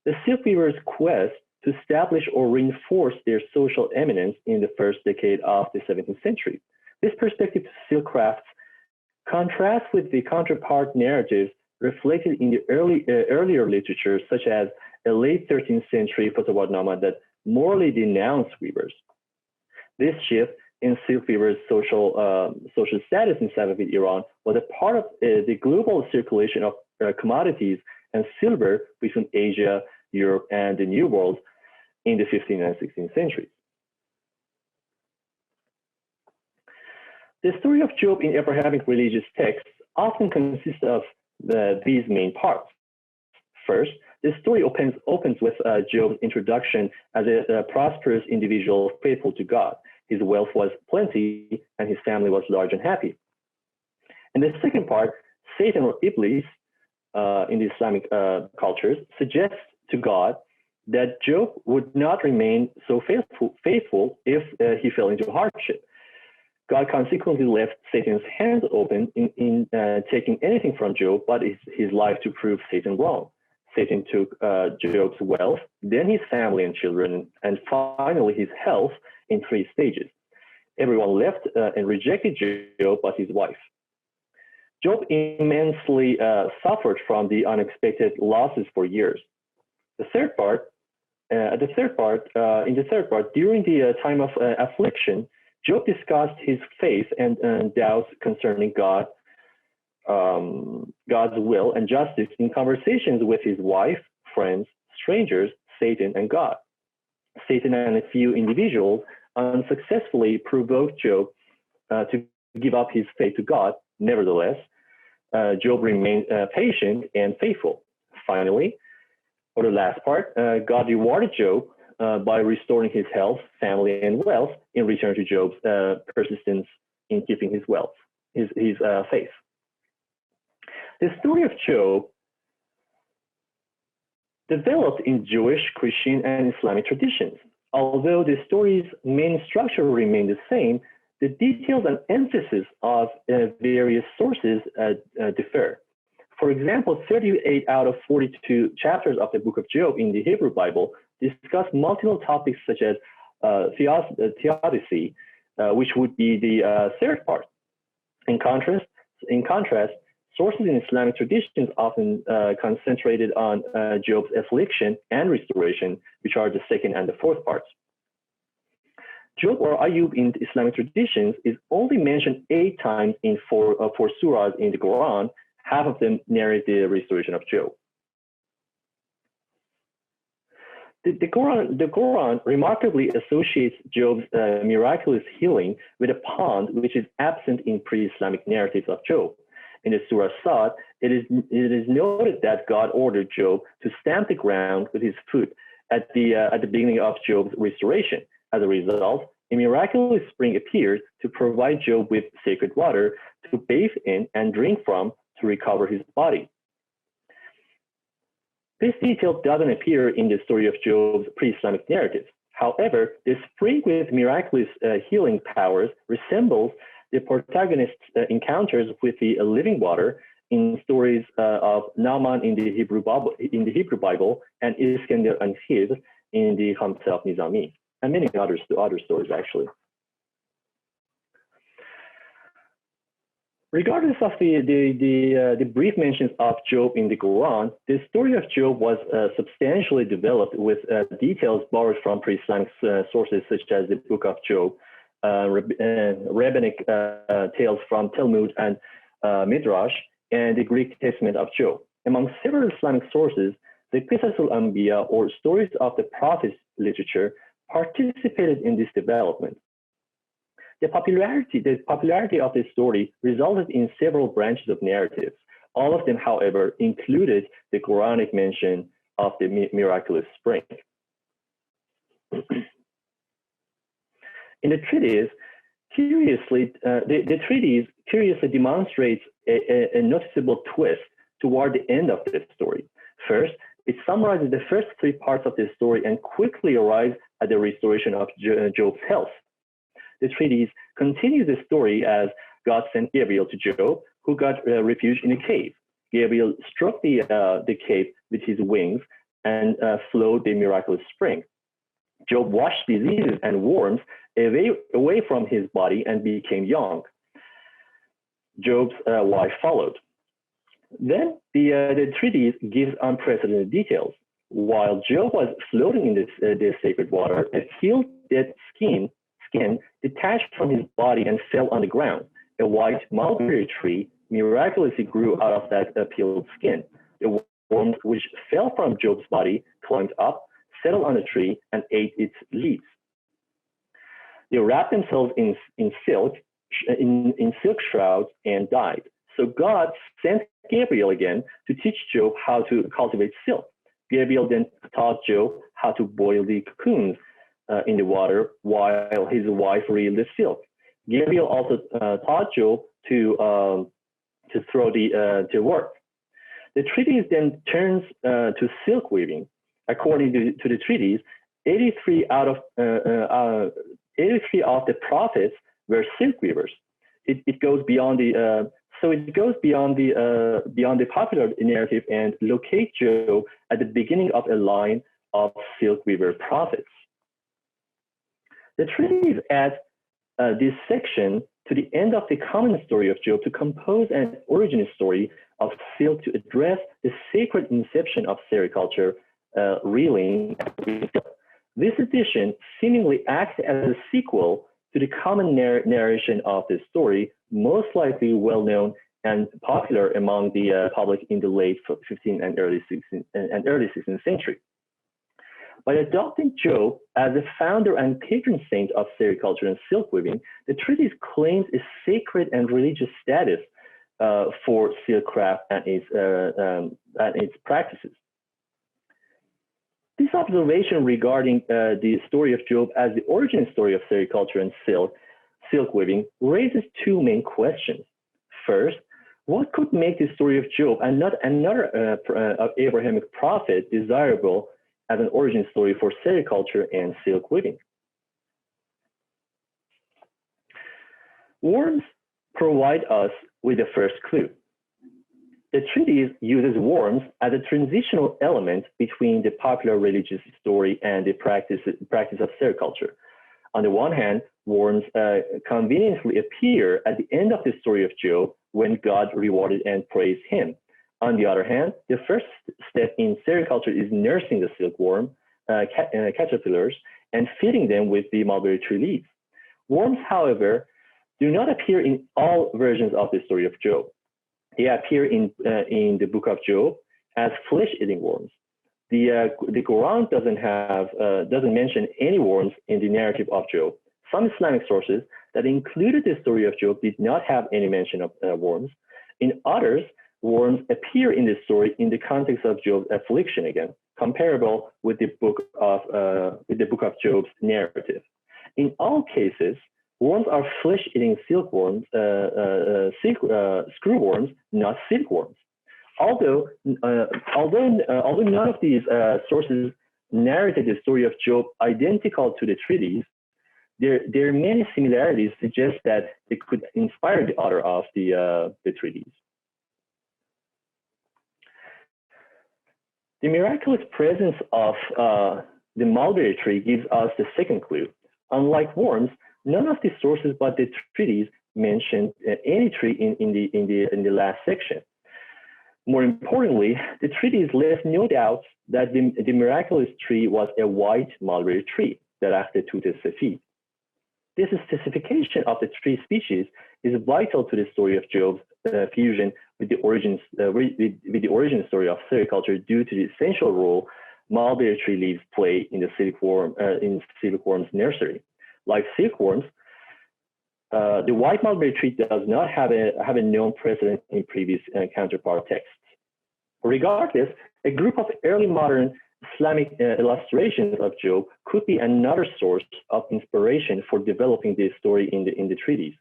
[SPEAKER 4] the silk weavers' quest to establish or reinforce their social eminence in the first decade of the 17th century. This perspective to silk crafts contrasts with the counterpart narratives reflected in the earlier literature, such as a late 13th century Fotowadnama that morally denounced weavers. This shift in silk weavers' social status in Safavid Iran was a part of the global circulation of commodities and silver between Asia, Europe, and the New World in the 15th and 16th centuries. The story of Job in Abrahamic religious texts often consists of these main parts. First, the story opens with Job's introduction as a prosperous individual faithful to God. His wealth was plenty and his family was large and happy. In the second part, Satan or Iblis in the Islamic cultures suggests to God that Job would not remain so faithful if he fell into hardship. God consequently left Satan's hands open in taking anything from Job but his life to prove Satan wrong. Satan took Job's wealth, then his family and children, and finally his health in 3 stages. Everyone left and rejected Job but his wife. Job immensely suffered from the unexpected losses for years. In the third part, during the time of affliction, Job discussed his faith and doubts concerning God's will and justice in conversations with his wife, friends, strangers, Satan, and God. Satan and a few individuals unsuccessfully provoked Job to give up his faith to God. Nevertheless, Job remained patient and faithful. Finally, for the last part, God rewarded Job by restoring his health, family, and wealth in return to Job's persistence in keeping his wealth, his faith. The story of Job developed in Jewish, Christian, and Islamic traditions. Although the story's main structure remained the same, the details and emphasis of various sources differ. For example, 38 out of 42 chapters of the Book of Job in the Hebrew Bible discuss multiple topics such as theodicy, which would be the third part. In contrast, sources in Islamic traditions often concentrated on Job's affliction and restoration, which are the second and the fourth parts. Job or Ayub in Islamic traditions is only mentioned 8 times in four surahs in the Quran. Half of them narrate the restoration of Job. The Quran remarkably associates Job's miraculous healing with a pond, which is absent in pre-Islamic narratives of Job. In the Surah Sad, it is noted that God ordered Job to stamp the ground with his foot at the beginning of Job's restoration. As a result, a miraculous spring appeared to provide Job with sacred water to bathe in and drink from to recover his body. This detail doesn't appear in the story of Job's pre-Islamic narrative. However, the spring with miraculous healing powers resembles the protagonist's encounters with the living water in stories of Naaman in the Hebrew Bible and Iskandar and His in the Khamsa of Nizami, and many other stories actually. Regardless of the brief mentions of Job in the Quran, the story of Job was substantially developed with details borrowed from pre-Islamic sources such as the Book of Job, rabbinic tales from Talmud and Midrash, and the Greek Testament of Job. Among several Islamic sources, the Qisasul Anbiya, or stories of the prophets literature, participated in this development. The popularity of this story resulted in several branches of narratives. All of them, however, included the Quranic mention of the miraculous spring. In the treatise, the treatise curiously demonstrates a noticeable twist toward the end of the story. First, it summarizes the first 3 parts of the story and quickly arrives at the restoration of Job's health. The treatise continues the story as God sent Gabriel to Job, who got refuge in a cave. Gabriel struck the cave with his wings and flowed the miraculous spring. Job washed diseases and worms away from his body and became young. Job's wife followed. Then the treatise gives unprecedented details. While Job was floating in this sacred water, a healed dead skin detached from his body and fell on the ground. A white mulberry tree miraculously grew out of that peeled skin. The worms which fell from Job's body climbed up, settled on the tree, and ate its leaves. They wrapped themselves in silk shrouds and died. So God sent Gabriel again to teach Job how to cultivate silk. Gabriel then taught Job how to boil the cocoons in the water while his wife reeled the silk. Gabriel also taught Job to throw the work. The treatise then turns to silk weaving. According to the treatise, 83 of the prophets were silk weavers. It goes beyond the popular narrative and locates Job at the beginning of a line of silk weaver prophets. The treatise adds this section to the end of the common story of Job to compose an origin story of silk to address the sacred inception of sericulture, reeling. This edition seemingly acts as a sequel to the common narration of the story, most likely well known and popular among the public in the late 15th and early 16th century. By adopting Job as the founder and patron saint of sericulture and silk weaving, the treatise claims a sacred and religious status for silk craft and its practices. This observation regarding the story of Job as the origin story of sericulture and silk weaving raises 2 main questions. First, what could make the story of Job and not another Abrahamic prophet desirable as an origin story for sericulture and silk weaving? Worms provide us with the first clue. The treatise uses worms as a transitional element between the popular religious story and the practice of sericulture. On the one hand, worms conveniently appear at the end of the story of Job when God rewarded and praised him. On the other hand, the first step in sericulture is nursing the silkworm caterpillars and feeding them with the mulberry tree leaves. Worms, however, do not appear in all versions of the story of Job. They appear in the book of Job as flesh-eating worms. The Quran doesn't mention any worms in the narrative of Job. Some Islamic sources that included the story of Job did not have any mention of worms. In others, worms appear in the story in the context of Job's affliction again, comparable with the book of Job's narrative. In all cases, worms are flesh-eating silkworms, screwworms, not silkworms. Although none of these sources narrated the story of Job identical to the treatise, there are many similarities suggest that it could inspire the author of the treatise. The miraculous presence of the mulberry tree gives us the second clue. Unlike worms, none of the sources but the treatise mentioned any tree in the last section. More importantly, the treatise left no doubt that the miraculous tree was a white mulberry tree, Darakhte Tut Safid. This specification of the tree species is vital to the story of Job's fusion with the origin story of sericulture due to the essential role mulberry tree leaves play in the silkworm's nursery. Like silkworms, the white mulberry tree does not have a known precedent in previous counterpart texts. Regardless, a group of early modern Islamic illustrations of Job could be another source of inspiration for developing this story in the treatise.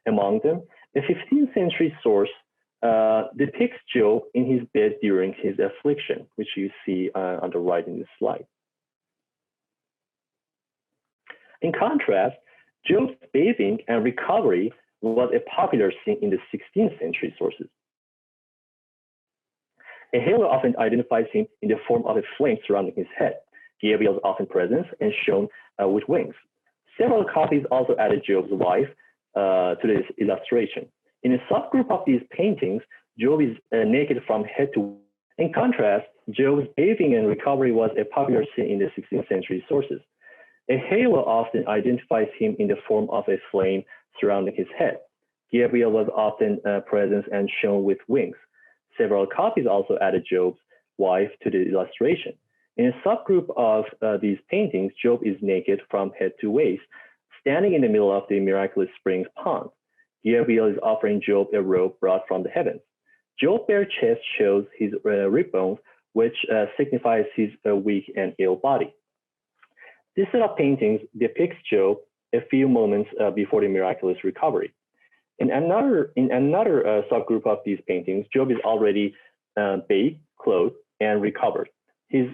[SPEAKER 4] Among them, a 15th century source depicts Job in his bed during his affliction, which you see on the right in this slide. In contrast, Job's bathing and recovery was a popular scene in the 16th century sources. A halo often identifies him in the form of a flame surrounding his head. Gabriel is often present and shown with wings. Several copies also added Job's wife to this illustration. In a subgroup of these paintings, Job is naked from head to. In contrast, Job's bathing and recovery was a popular scene in the 16th century sources. A halo often identifies him in the form of a flame surrounding his head. Gabriel was often present and shown with wings. Several copies also added Job's wife to the illustration. In a subgroup of these paintings, Job is naked from head to waist, standing in the middle of the miraculous springs pond. Gabriel is offering Job a robe brought from the heavens. Job's bare chest shows his rib bones, which signifies his weak and ill body. This set of paintings depicts Job a few moments before the miraculous recovery. In another subgroup of these paintings, Job is already bathed, clothed, and recovered. He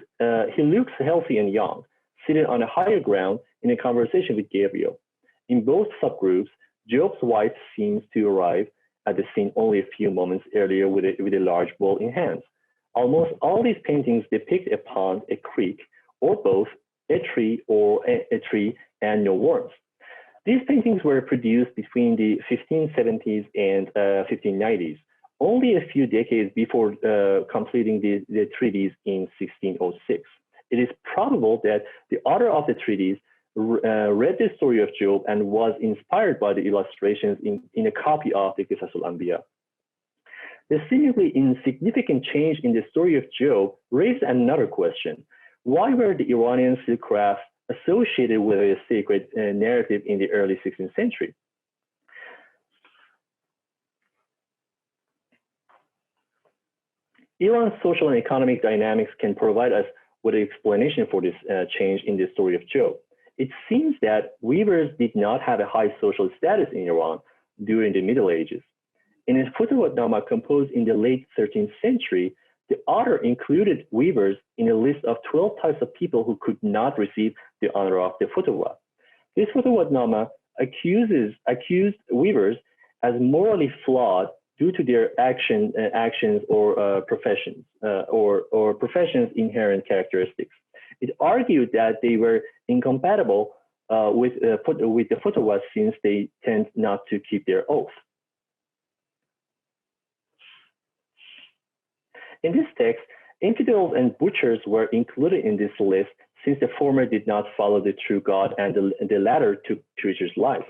[SPEAKER 4] looks healthy and young, seated on a higher ground in a conversation with Gabriel. In both subgroups, Job's wife seems to arrive at the scene only a few moments earlier with a large bowl in hands. Almost all these paintings depict a pond, a creek, or both, a tree and no worms. These paintings were produced between the 1570s and 1590s, only a few decades before completing the treatise in 1606. It is probable that the author of the treatise read the story of Job and was inspired by the illustrations in a copy of the Qisasul Anbiya. The seemingly insignificant change in the story of Job raised another question. Why were the Iranian silk crafts associated with a sacred narrative in the early 16th century? Iran's social and economic dynamics can provide us with an explanation for this change in the story of Job. It seems that weavers did not have a high social status in Iran during the Middle Ages. In a Futuwatnama composed in the late 13th century, the author included weavers in a list of 12 types of people who could not receive the honor of the Futuwat. This Futuwatnama accused weavers as morally flawed due to their actions or professions or professions' inherent characteristics. It argued that they were incompatible with the Futawas since they tend not to keep their oath. In this text, infidels and butchers were included in this list since the former did not follow the true God and the latter took creatures' lives.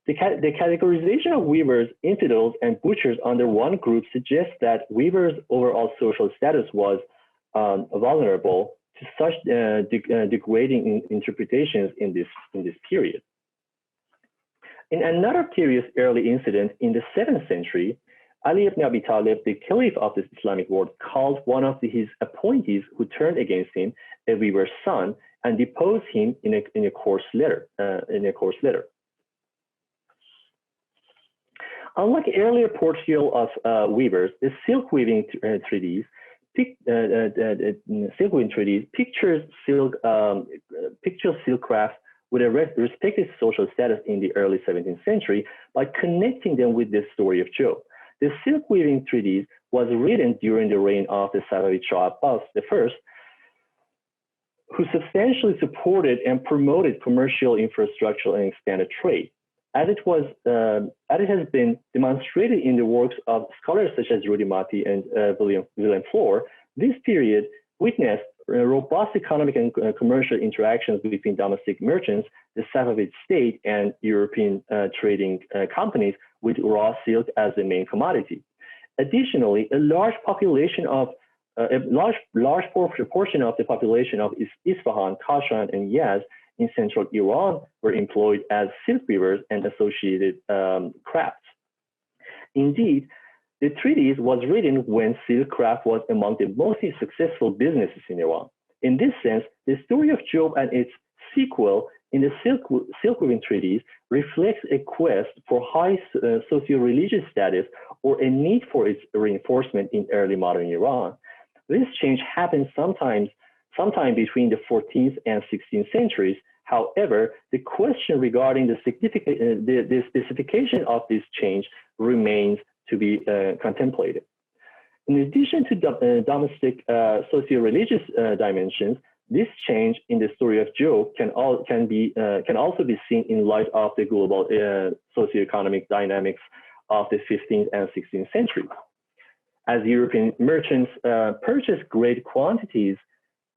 [SPEAKER 4] The categorization of weavers, infidels, and butchers under one group suggests that weavers' overall social status was vulnerable to such degrading interpretations in this period. In another curious early incident in the 7th century, Ali ibn Abi Talib, the caliph of the Islamic world, called one of his appointees who turned against him a weaver's son and deposed him in a coarse letter. Unlike earlier portrayal of weavers, the silk weaving treatise pictures silk craft with a respective social status in the early 17th century by connecting them with the story of Job. The silk weaving treatise was written during the reign of the Safavid Shah Abbas I, who substantially supported and promoted commercial infrastructure and expanded trade. As it has been demonstrated in the works of scholars such as Rudy Mati and William Floor, this period witnessed robust economic and commercial interactions between domestic merchants, the Safavid state, and European trading companies with raw silk as the main commodity. Additionally, a large proportion of the population of Isfahan, Kashan, and Yazd in central Iran were employed as silk weavers and associated crafts. Indeed, the treatise was written when silk craft was among the most successful businesses in Iran. In this sense, the story of Job and its sequel in the silk weaving treatise reflects a quest for high socio-religious status or a need for its reinforcement in early modern Iran. This change happened sometime between the 14th and 16th centuries. However, the question regarding the specification of this change remains to be contemplated. In addition to domestic socio-religious dimensions, this change in the story of Job can also be seen in light of the global socioeconomic dynamics of the 15th and 16th centuries. As European merchants purchased great quantities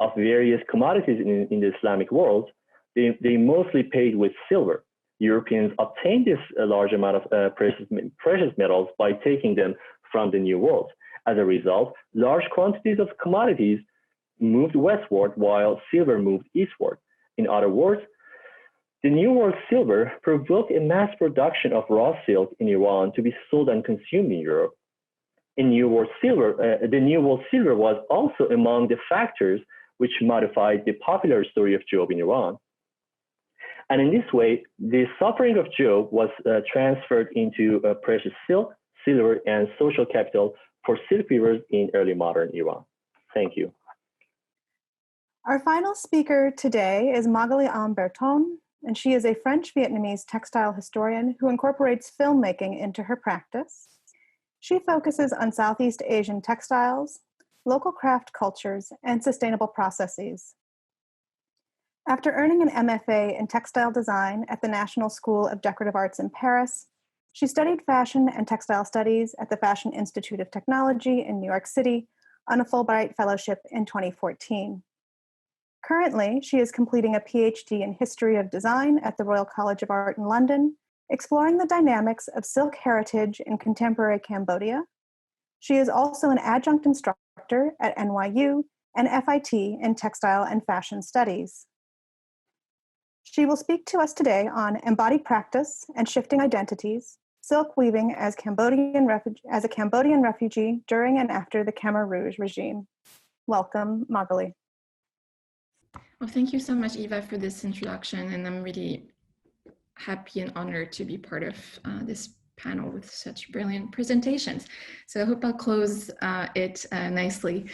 [SPEAKER 4] of various commodities in the Islamic world, they mostly paid with silver. Europeans obtained this large amount of precious metals by taking them from the New World. As a result, large quantities of commodities moved westward while silver moved eastward. In other words, the New World silver provoked a mass production of raw silk in Iran to be sold and consumed in Europe. The New World silver was also among the factors which modified the popular story of Job in Iran. And in this way, the suffering of Job was transferred into precious silk, silver, and social capital for silk weavers in early modern Iran. Thank you.
[SPEAKER 2] Our final speaker today is Magaliam Berton, and she is a French-Vietnamese textile historian who incorporates filmmaking into her practice. She focuses on Southeast Asian textiles, local craft cultures, and sustainable processes. After earning an MFA in textile design at the National School of Decorative Arts in Paris, she studied fashion and textile studies at the Fashion Institute of Technology in New York City on a Fulbright Fellowship in 2014. Currently, she is completing a PhD in History of Design at the Royal College of Art in London, exploring the dynamics of silk heritage in contemporary Cambodia. She is also an adjunct instructor at NYU and FIT in Textile and Fashion Studies. She will speak to us today on embodied practice and shifting identities, silk weaving as a Cambodian refugee during and after the Khmer Rouge regime. Welcome, Magali.
[SPEAKER 5] Well, thank you so much, Eva, for this introduction, and I'm really happy and honored to be part of this panel with such brilliant presentations. So I hope I'll close it nicely.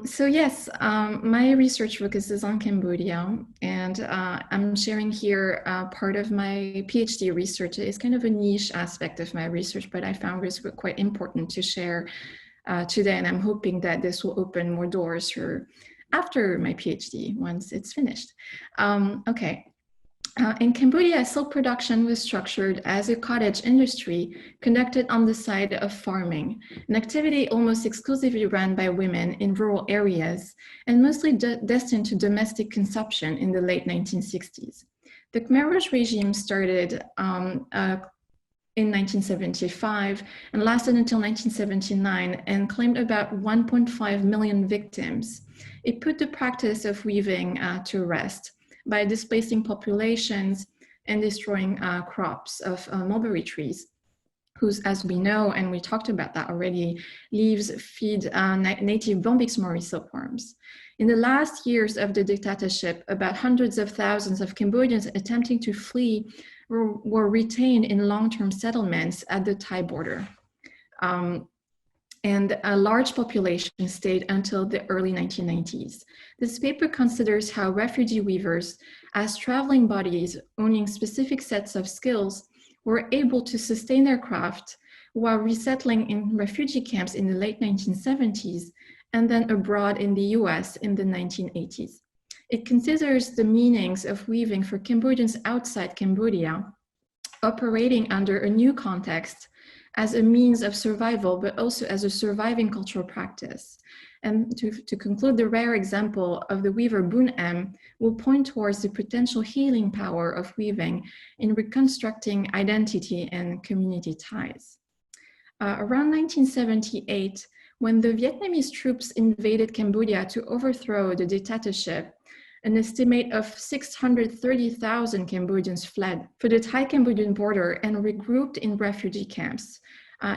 [SPEAKER 5] So yes, my research focuses on Cambodia, and I'm sharing here part of my PhD research. It's kind of a niche aspect of my research, but I found it was quite important to share today, and I'm hoping that this will open more doors for after my PhD once it's finished. Okay. In Cambodia, silk production was structured as a cottage industry conducted on the side of farming, an activity almost exclusively run by women in rural areas and mostly destined to domestic consumption in the late 1960s. The Khmer Rouge regime started in 1975 and lasted until 1979 and claimed about 1.5 million victims. It put the practice of weaving to rest by displacing populations and destroying crops of mulberry trees, whose, as we know, and we talked about that already, leaves feed native Bombyx mori silkworms. In the last years of the dictatorship, about hundreds of thousands of Cambodians attempting to flee were retained in long-term settlements at the Thai border. And a large population stayed until the early 1990s. This paper considers how refugee weavers, as traveling bodies owning specific sets of skills, were able to sustain their craft while resettling in refugee camps in the late 1970s and then abroad in the US in the 1980s. It considers the meanings of weaving for Cambodians outside Cambodia, operating under a new context as a means of survival, but also as a surviving cultural practice. And to conclude, the rare example of the weaver Boon M will point towards the potential healing power of weaving in reconstructing identity and community ties. Around 1978, when the Vietnamese troops invaded Cambodia to overthrow the dictatorship, an estimate of 630,000 Cambodians fled for the Thai-Cambodian border and regrouped in refugee camps.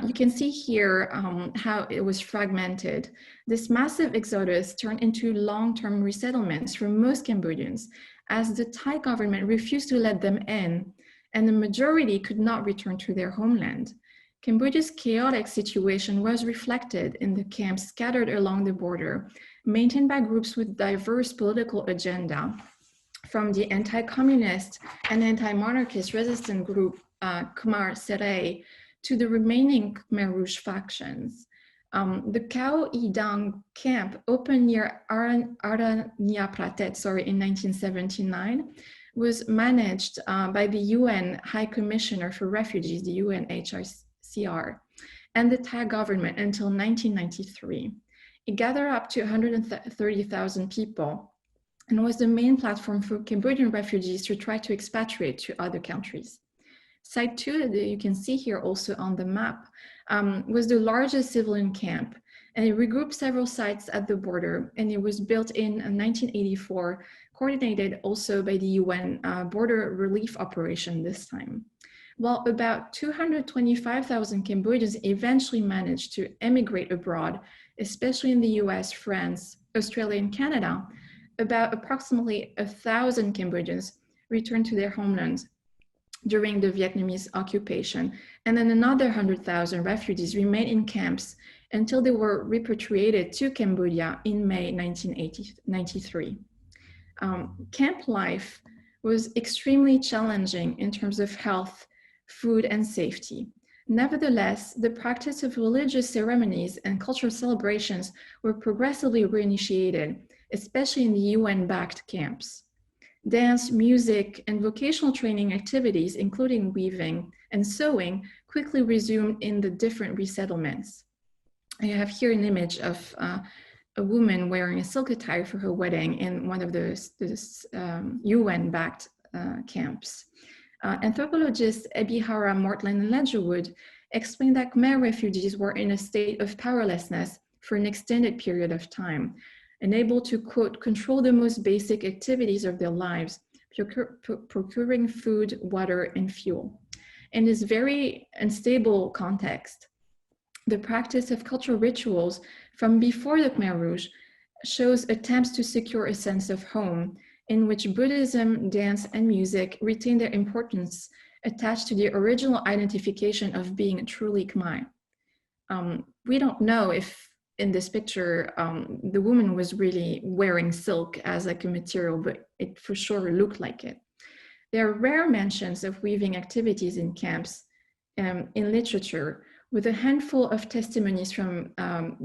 [SPEAKER 5] You can see here how it was fragmented. This massive exodus turned into long-term resettlements for most Cambodians, as the Thai government refused to let them in, and the majority could not return to their homeland. Cambodia's chaotic situation was reflected in the camps scattered along the border, maintained by groups with diverse political agenda, from the anti-communist and anti-monarchist resistant group Khmer Serai to the remaining Khmer Rouge factions. The Khao I Dang camp, opened near Aranya Pratet, in 1979, was managed by the UN High Commissioner for Refugees, the UNHCR, and the Thai government until 1993. It gathered up to 130,000 people and was the main platform for Cambodian refugees to try to expatriate to other countries. Site 2, that you can see here also on the map, was the largest civilian camp, and it regrouped several sites at the border, and it was built in 1984, coordinated also by the UN Border Relief Operation this time. While about 225,000 Cambodians eventually managed to emigrate abroad, especially in the US, France, Australia, and Canada, about approximately 1,000 Cambodians returned to their homelands during the Vietnamese occupation, and then another 100,000 refugees remained in camps until they were repatriated to Cambodia in May 1993. Camp life was extremely challenging in terms of health, food, and safety. Nevertheless, the practice of religious ceremonies and cultural celebrations were progressively reinitiated, especially in the UN-backed camps. Dance, music, and vocational training activities, including weaving and sewing, quickly resumed in the different resettlements. I have here an image of a woman wearing a silk attire for her wedding in one of those UN-backed camps. Anthropologists Ebihara, Mortland, and Ledgerwood explained that Khmer refugees were in a state of powerlessness for an extended period of time, unable to, quote, control the most basic activities of their lives, procuring food, water, and fuel. In this very unstable context, the practice of cultural rituals from before the Khmer Rouge shows attempts to secure a sense of home, in which Buddhism, dance, and music retain their importance attached to the original identification of being truly Khmer. We don't know if in this picture, the woman was really wearing silk as like a material, but it for sure looked like it. There are rare mentions of weaving activities in camps in literature, with a handful of testimonies from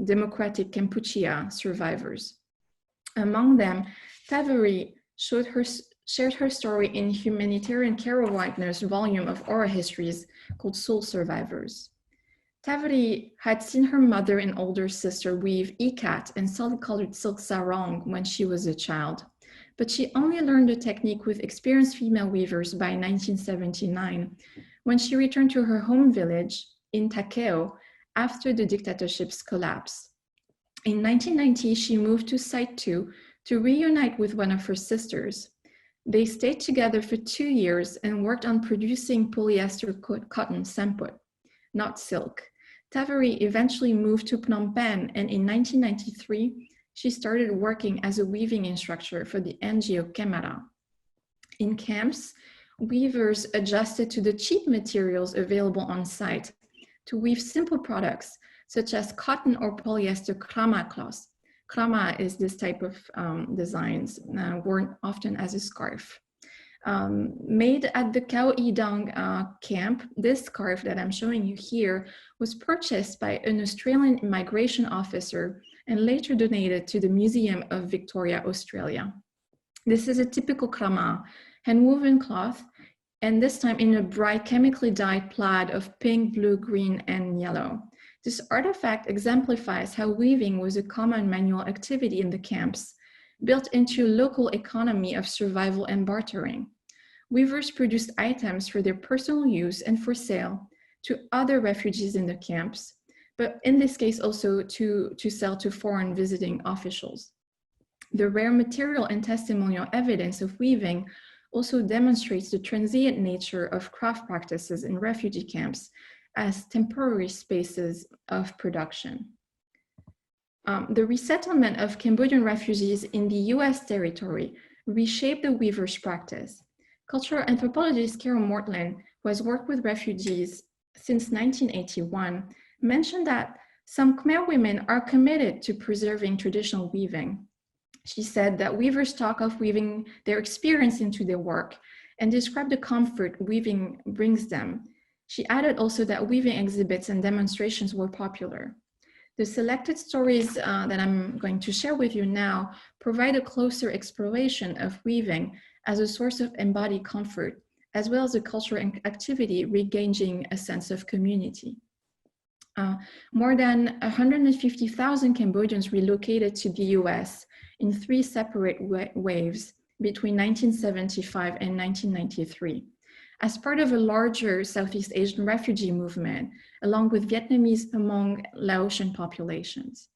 [SPEAKER 5] Democratic Kampuchea survivors. Among them, Taveri shared her story in humanitarian Carol Whitener's volume of oral histories called Soul Survivors. Taveri had seen her mother and older sister weave ikat and solid-colored silk sarong when she was a child, but she only learned the technique with experienced female weavers by 1979, when she returned to her home village in Takeo after the dictatorship's collapse. In 1990, she moved to Site 2 to reunite with one of her sisters. They stayed together for 2 years and worked on producing polyester cotton samput, not silk. Taveri eventually moved to Phnom Penh, and in 1993, she started working as a weaving instructor for the NGO Khmer. In camps, weavers adjusted to the cheap materials available on site to weave simple products such as cotton or polyester krama cloth. Krama is this type of designs worn often as a scarf. Made at the Khao I Dang camp, this scarf that I'm showing you here was purchased by an Australian immigration officer and later donated to the Museum of Victoria, Australia. This is a typical krama, hand-woven cloth, and this time in a bright chemically dyed plaid of pink, blue, green, and yellow. This artifact exemplifies how weaving was a common manual activity in the camps, built into a local economy of survival and bartering. Weavers produced items for their personal use and for sale to other refugees in the camps, but in this case also to sell to foreign visiting officials. The rare material and testimonial evidence of weaving also demonstrates the transient nature of craft practices in refugee camps as temporary spaces of production. The resettlement of Cambodian refugees in the US territory reshaped the weaver's practice. Cultural anthropologist Carol Mortland, who has worked with refugees since 1981, mentioned that some Khmer women are committed to preserving traditional weaving. She said that weavers talk of weaving their experience into their work and describe the comfort weaving brings them. She added also that weaving exhibits and demonstrations were popular. The selected stories that I'm going to share with you now provide a closer exploration of weaving as a source of embodied comfort, as well as a cultural activity regaining a sense of community. More than 150,000 Cambodians relocated to the US in 3 separate waves between 1975 and 1993, as part of a larger Southeast Asian refugee movement, along with Vietnamese Hmong Laotian populations.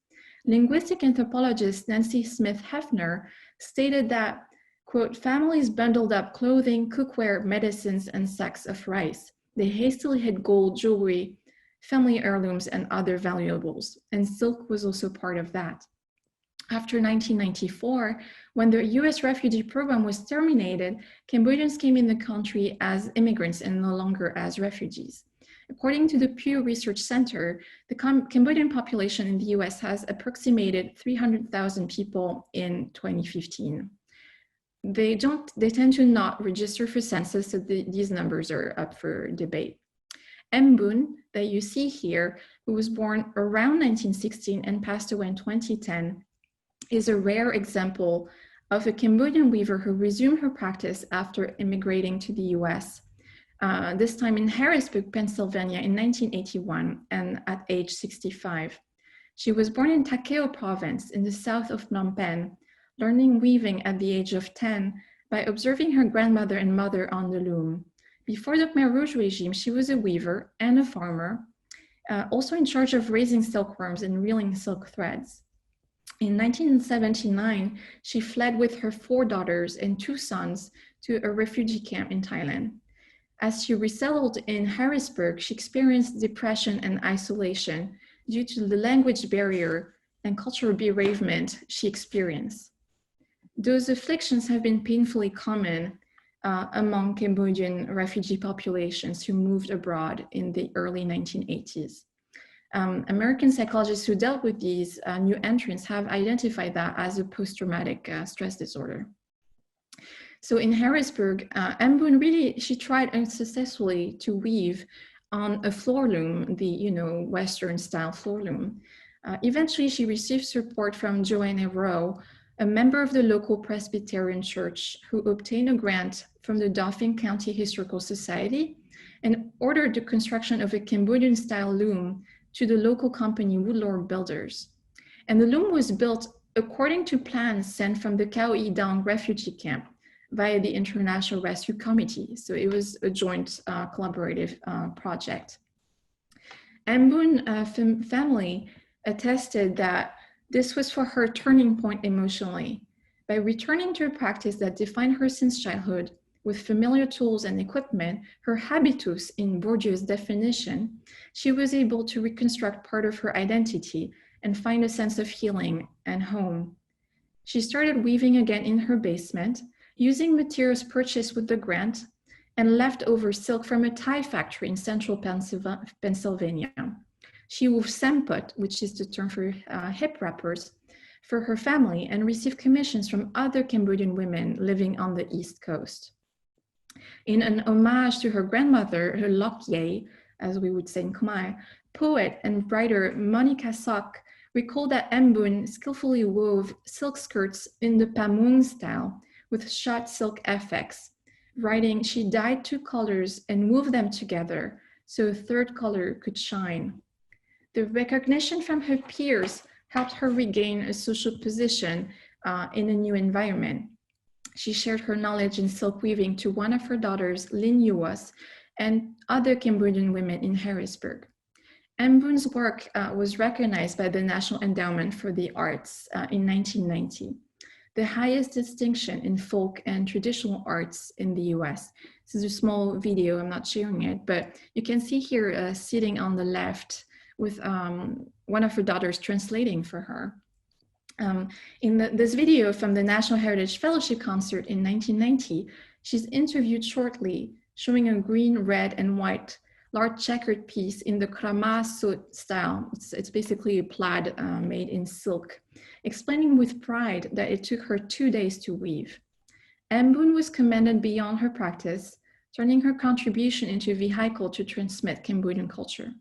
[SPEAKER 5] Linguistic anthropologist Nancy Smith Hefner stated that, quote, families bundled up clothing, cookware, medicines, and sacks of rice. They hastily hid gold, jewelry, family heirlooms, and other valuables, and silk was also part of that. After 1994, when the US refugee program was terminated, Cambodians came in the country as immigrants and no longer as refugees. According to the Pew Research Center, the Cambodian population in the US has approximated 300,000 people in 2015. They tend to not register for census, so these numbers are up for debate. Mbun, that you see here, who was born around 1916 and passed away in 2010, is a rare example of a Cambodian weaver who resumed her practice after immigrating to the US, this time in Harrisburg, Pennsylvania in 1981 and at age 65. She was born in Takeo province in the south of Phnom Penh, learning weaving at the age of 10 by observing her grandmother and mother on the loom. Before the Khmer Rouge regime, she was a weaver and a farmer, also in charge of raising silkworms and reeling silk threads. In 1979, she fled with her 4 daughters and 2 sons to a refugee camp in Thailand. As she resettled in Harrisburg, she experienced depression and isolation due to the language barrier and cultural bereavement she experienced. Those afflictions have been painfully common among Cambodian refugee populations who moved abroad in the early 1980s. American psychologists who dealt with these new entrants have identified that as a post-traumatic stress disorder. So in Harrisburg, Mbun really, she tried unsuccessfully to weave on a floor loom, the Western style floor loom. Eventually, she received support from Joanne Rowe, a member of the local Presbyterian church, who obtained a grant from the Dauphin County Historical Society and ordered the construction of a Cambodian style loom to the local company Woodlord Builders. And the loom was built according to plans sent from the Khao I Dang refugee camp via the International Rescue Committee. So it was a joint collaborative project. Mbun family attested that this was for her turning point emotionally. By returning to a practice that defined her since childhood with familiar tools and equipment, her habitus in Bourdieu's definition, she was able to reconstruct part of her identity and find a sense of healing and home. She started weaving again in her basement, using materials purchased with the grant and leftover silk from a tie factory in central Pennsylvania. She wove semput, which is the term for hip wrappers, for her family and received commissions from other Cambodian women living on the East Coast. In an homage to her grandmother, her Lokye, as we would say in Khmer, poet and writer Monica Sok recalled that Mbun skillfully wove silk skirts in the Pamung style with shot silk effects, writing, "She dyed two colors and wove them together so a third color could shine." The recognition from her peers helped her regain a social position in a new environment. She shared her knowledge in silk weaving to one of her daughters, Lin Yuwas, and other Cambodian women in Harrisburg. Mbun's work was recognized by the National Endowment for the Arts in 1990, the highest distinction in folk and traditional arts in the US. This is a small video, I'm not sharing it, but you can see here sitting on the left with one of her daughters translating for her. In this video from the National Heritage Fellowship concert in 1990, she's interviewed shortly, showing a green, red, and white large checkered piece in the krama sut style. It's basically a plaid made in silk, explaining with pride that it took her 2 days to weave. Mbun was commended beyond her practice, turning her contribution into a vehicle to transmit Cambodian culture.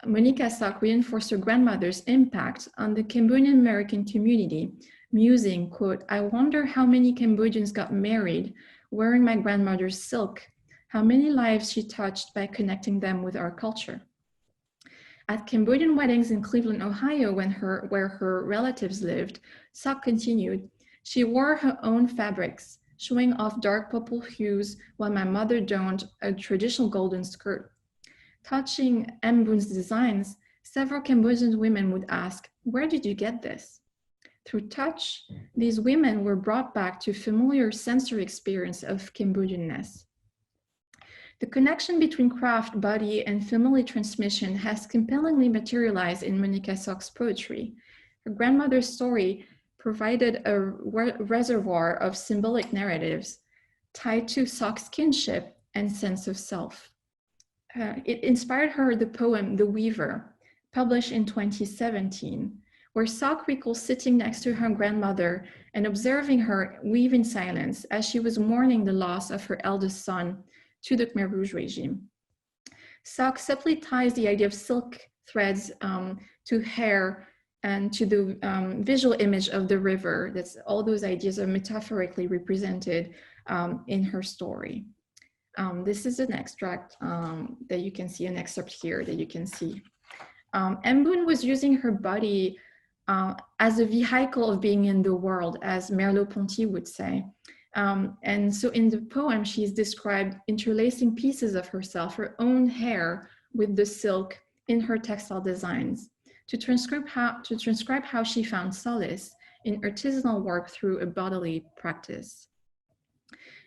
[SPEAKER 5] Monica Sok reinforced her grandmother's impact on the Cambodian American community, musing, quote, "I wonder how many Cambodians got married wearing my grandmother's silk, how many lives she touched by connecting them with our culture." At Cambodian weddings in Cleveland, Ohio, where her relatives lived, Sok continued, "She wore her own fabrics, showing off dark purple hues while my mother donned a traditional golden skirt. Touching Mbun's designs, several Cambodian women would ask, 'Where did you get this?' Through touch, these women were brought back to familiar sensory experience of Cambodianness." The connection between craft, body, and family transmission has compellingly materialized in Monica Sok's poetry. Her grandmother's story provided a reservoir of symbolic narratives tied to Sok's kinship and sense of self. It inspired her the poem The Weaver, published in 2017, where Sok recalls sitting next to her grandmother and observing her weave in silence as she was mourning the loss of her eldest son to the Khmer Rouge regime. Sok subtly ties the idea of silk threads to hair and to the visual image of the river. That's all those ideas are metaphorically represented in her story. This is an extract that you can see, an excerpt here that you can see. Mbun was using her body as a vehicle of being in the world, as Merleau-Ponty would say. And so in the poem, she's described interlacing pieces of herself, her own hair, with the silk in her textile designs to transcribe how she found solace in artisanal work through a bodily practice.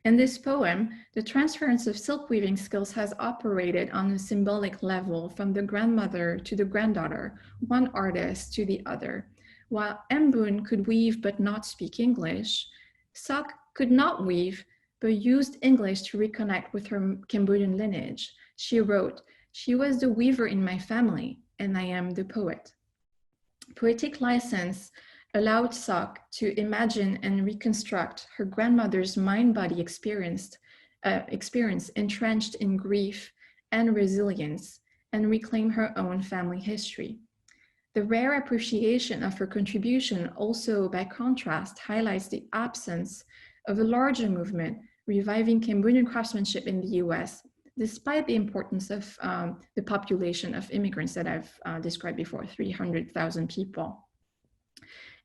[SPEAKER 5] In this poem, the transference of silk weaving skills has operated on a symbolic level from the grandmother to the granddaughter, one artist to the other. While Mbun could weave but not speak English, Sok could not weave but used English to reconnect with her Cambodian lineage. She wrote, She was the weaver in my family, and I am the poet. Poetic license allowed Sok to imagine and reconstruct her grandmother's mind-body experience entrenched in grief and resilience, and reclaim her own family history. The rare appreciation of her contribution also, by contrast, highlights the absence of a larger movement reviving Cambodian craftsmanship in the US, despite the importance of the population of immigrants that I've described before, 300,000 people.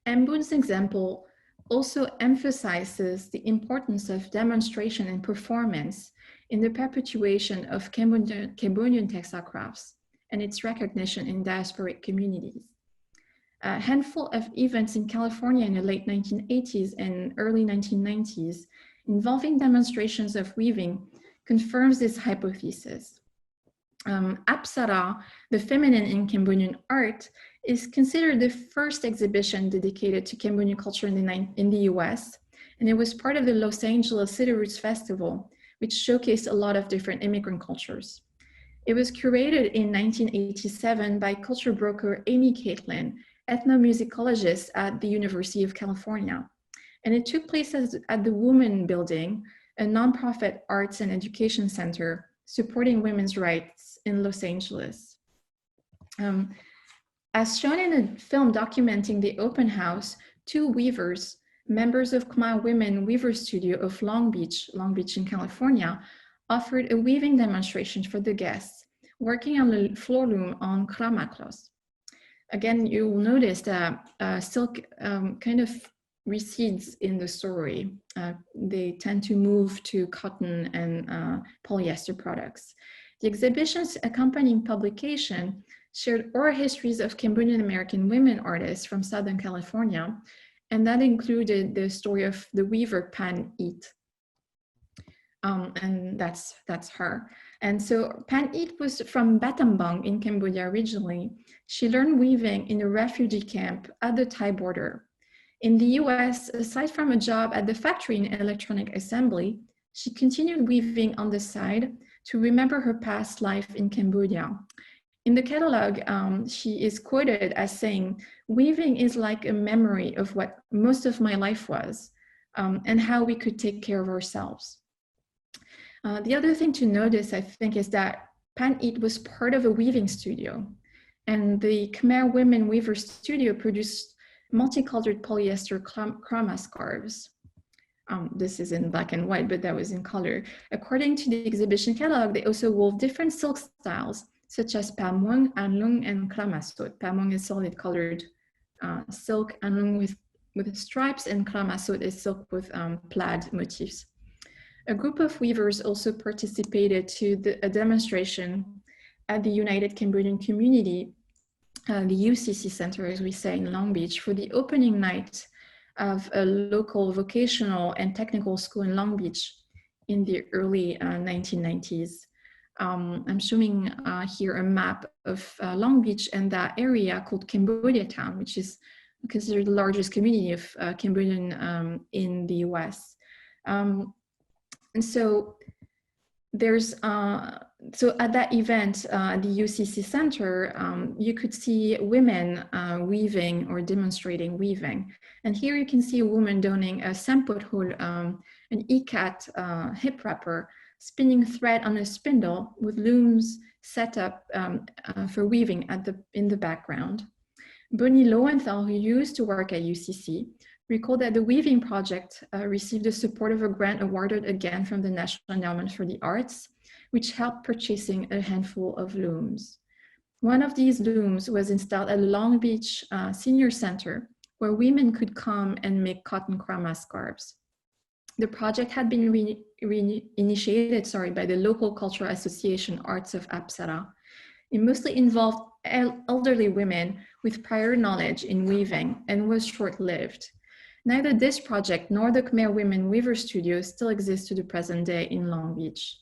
[SPEAKER 5] Mboon's example also emphasizes the importance of demonstration and performance in the perpetuation of Cambodian textile crafts and its recognition in diasporic communities. A handful of events in California in the late 1980s and early 1990s involving demonstrations of weaving confirms this hypothesis. Apsara, the feminine in Cambodian art, is considered the first exhibition dedicated to Cambodian culture in the US, and it was part of the Los Angeles City Roots Festival, which showcased a lot of different immigrant cultures. It was curated in 1987 by culture broker Amy Caitlin, ethnomusicologist at the University of California. And it took place at the Women Building, a nonprofit arts and education center supporting women's rights in Los Angeles. As shown in a film documenting the open house, two weavers, members of Khmer Women Weaver Studio of Long Beach in California, offered a weaving demonstration for the guests, working on the floor loom on krama cloth. Again, you will notice that silk kind of recedes in the story. They tend to move to cotton and polyester products. The exhibition's accompanying publication shared oral histories of Cambodian American women artists from Southern California, and that included the story of the weaver Pan Eat. And that's her. And so Pan Eat was from Battambang in Cambodia originally. She learned weaving in a refugee camp at the Thai border. In the US, aside from a job at the factory in electronic assembly, she continued weaving on the side to remember her past life in Cambodia. In the catalog, she is quoted as saying, "Weaving is like a memory of what most of my life was and how we could take care of ourselves." The other thing to notice, I think, is that Pan Eat was part of a weaving studio, and the Khmer Women Weaver Studio produced multicolored polyester krama scarves. This is in black and white, but that was in color. According to the exhibition catalog, they also wove different silk styles, such as pamwang, anlung, and kramasot. Pamwang is solid colored silk, anlung with stripes, and kramasot is silk with plaid motifs. A group of weavers also participated to a demonstration at the United Cambodian Community, the UCC Center, as we say, in Long Beach, for the opening night of a local vocational and technical school in Long Beach in the early 1990s. I'm showing here a map of Long Beach and that area called Cambodia Town, which is considered the largest community of Cambodian in the US. And so there's, so at that event, at the UCC Center, you could see women weaving or demonstrating weaving. And here you can see a woman donning a sampurhul, an ikat hip wrapper, spinning thread on a spindle with looms set up for weaving in the background. Bonnie Lowenthal, who used to work at UCC, recalled that the weaving project received the support of a grant awarded again from the National Endowment for the Arts, which helped purchasing a handful of looms. One of these looms was installed at the Long Beach Senior Center, where women could come and make cotton krama scarves. The project had been initiated by the local cultural association Arts of Apsara. It mostly involved elderly women with prior knowledge in weaving and was short-lived. Neither this project nor the Khmer Women Weaver Studio still exist to the present day in Long Beach.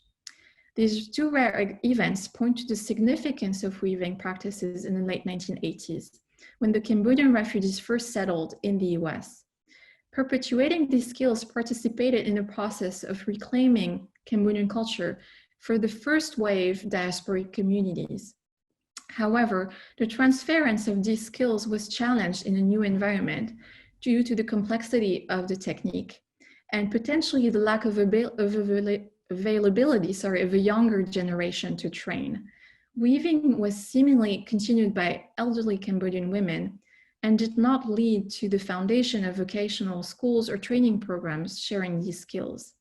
[SPEAKER 5] These two rare events point to the significance of weaving practices in the late 1980s, when the Cambodian refugees first settled in the US. Perpetuating these skills participated in the process of reclaiming Cambodian culture for the first wave diasporic communities. However, the transference of these skills was challenged in a new environment due to the complexity of the technique and potentially the lack of availability of a younger generation to train. Weaving was seemingly continued by elderly Cambodian women and did not lead to the foundation of vocational schools or training programs sharing these skills.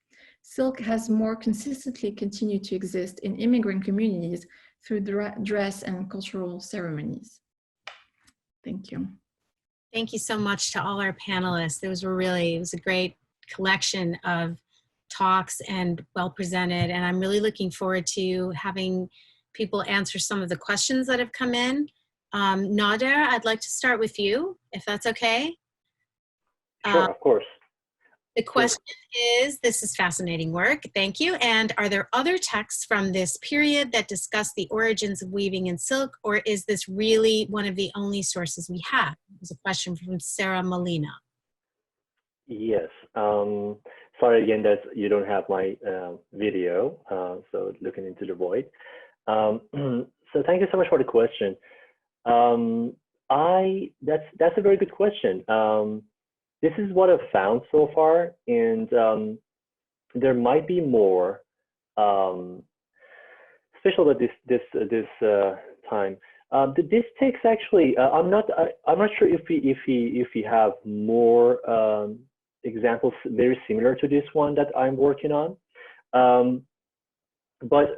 [SPEAKER 5] Silk has more consistently continued to exist in immigrant communities through dress and cultural ceremonies. Thank you.
[SPEAKER 1] Thank you so much to all our panelists. It was a great collection of talks and well presented. And I'm really looking forward to having people answer some of the questions that have come in. Nader, I'd like to start with you, if that's okay.
[SPEAKER 4] Sure, of course.
[SPEAKER 1] The question is, this is fascinating work, thank you. And are there other texts from this period that discuss the origins of weaving and silk, or is this really one of the only sources we have? There's a question from Sarah Molina.
[SPEAKER 4] Yes. Sorry again that you don't have my video, so looking into the void. So thank you so much for the question. That's a very good question. This is what I've found so far, and there might be more, especially at this time. This text actually, I'm not sure if we have more examples very similar to this one that I'm working on. But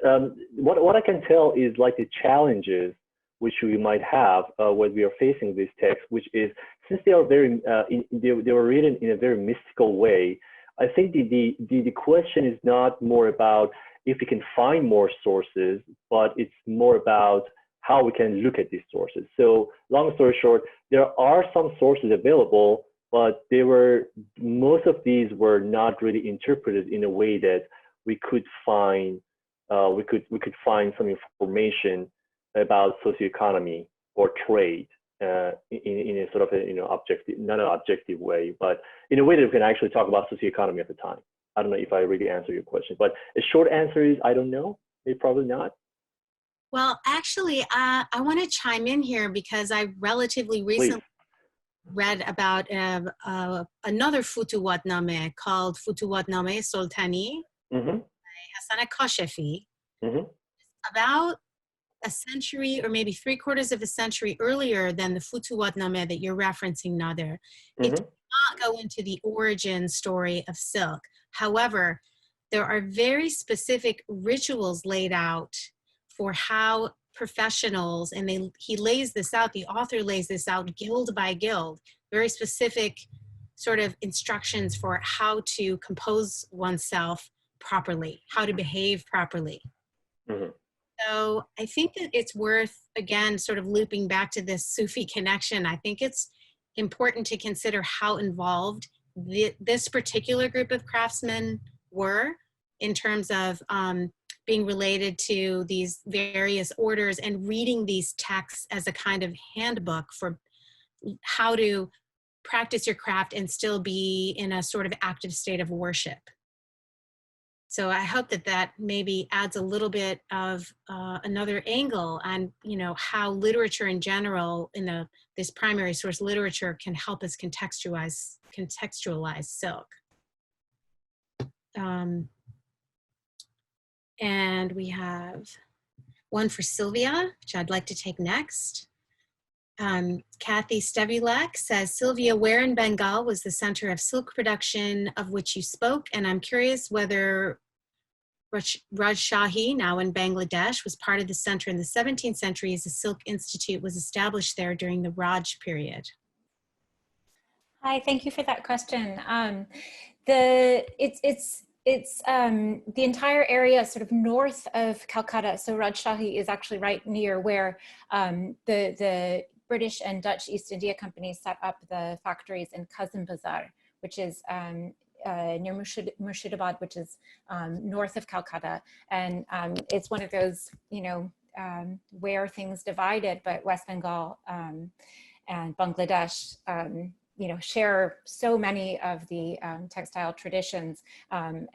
[SPEAKER 4] what I can tell is like the challenges which we might have when we are facing this text, which is, since they are very they were written in a very mystical way, I think the question is not more about if we can find more sources, but it's more about how we can look at these sources. So long story short, there are some sources available, but most of these were not really interpreted in a way that we could find we could find some information about socioeconomy or trade in a sort of a objective, not an objective way, but in a way that we can actually talk about socioeconomy at the time. I don't know if I really answer your question, but a short answer is I don't know. Maybe probably not.
[SPEAKER 1] Well, actually, I want to chime in here because I relatively recently read about another Futuwatname called Futuwatname Sultani by Hassana Koshefi, about a century or maybe 3/4 of a century earlier than the Futuwatname that you're referencing, Nader. It does not go into the origin story of silk. However, there are very specific rituals laid out for how professionals, and he lays this out, the author lays this out guild by guild, very specific sort of instructions for how to compose oneself properly, how to behave properly. So I think that it's worth, again, sort of looping back to this Sufi connection. I think it's important to consider how involved this particular group of craftsmen were in terms of being related to these various orders and reading these texts as a kind of handbook for how to practice your craft and still be in a sort of active state of worship. So I hope that maybe adds a little bit of another angle on, how literature in general, this primary source literature, can help us contextualize silk. And we have one for Sylvia, which I'd like to take next. Kathy Stevulek says, Sylvia, where in Bengal was the center of silk production of which you spoke? And I'm curious whether Rajshahi, now in Bangladesh, was part of the center in the 17th century as a silk institute was established there during the Rouge period.
[SPEAKER 3] Hi, thank you for that question. It's the entire area sort of north of Calcutta. So Rajshahi is actually right near where the British and Dutch East India companies set up the factories in Kazim Bazar, which is near Murshidabad, which is north of Calcutta. And it's one of those, where things divided, but West Bengal and Bangladesh share so many of the textile traditions. So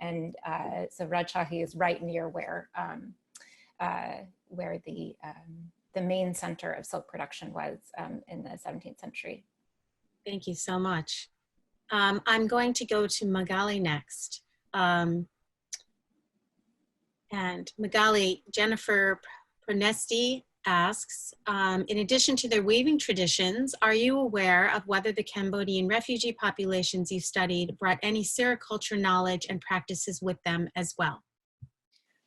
[SPEAKER 3] Rajshahi is right near where the main center of silk production was in the 17th century.
[SPEAKER 1] Thank you so much. I'm going to go to Magali next. And Magali, Jennifer Pronesti asks, in addition to their weaving traditions, are you aware of whether the Cambodian refugee populations you studied brought any sericulture knowledge and practices with them as well?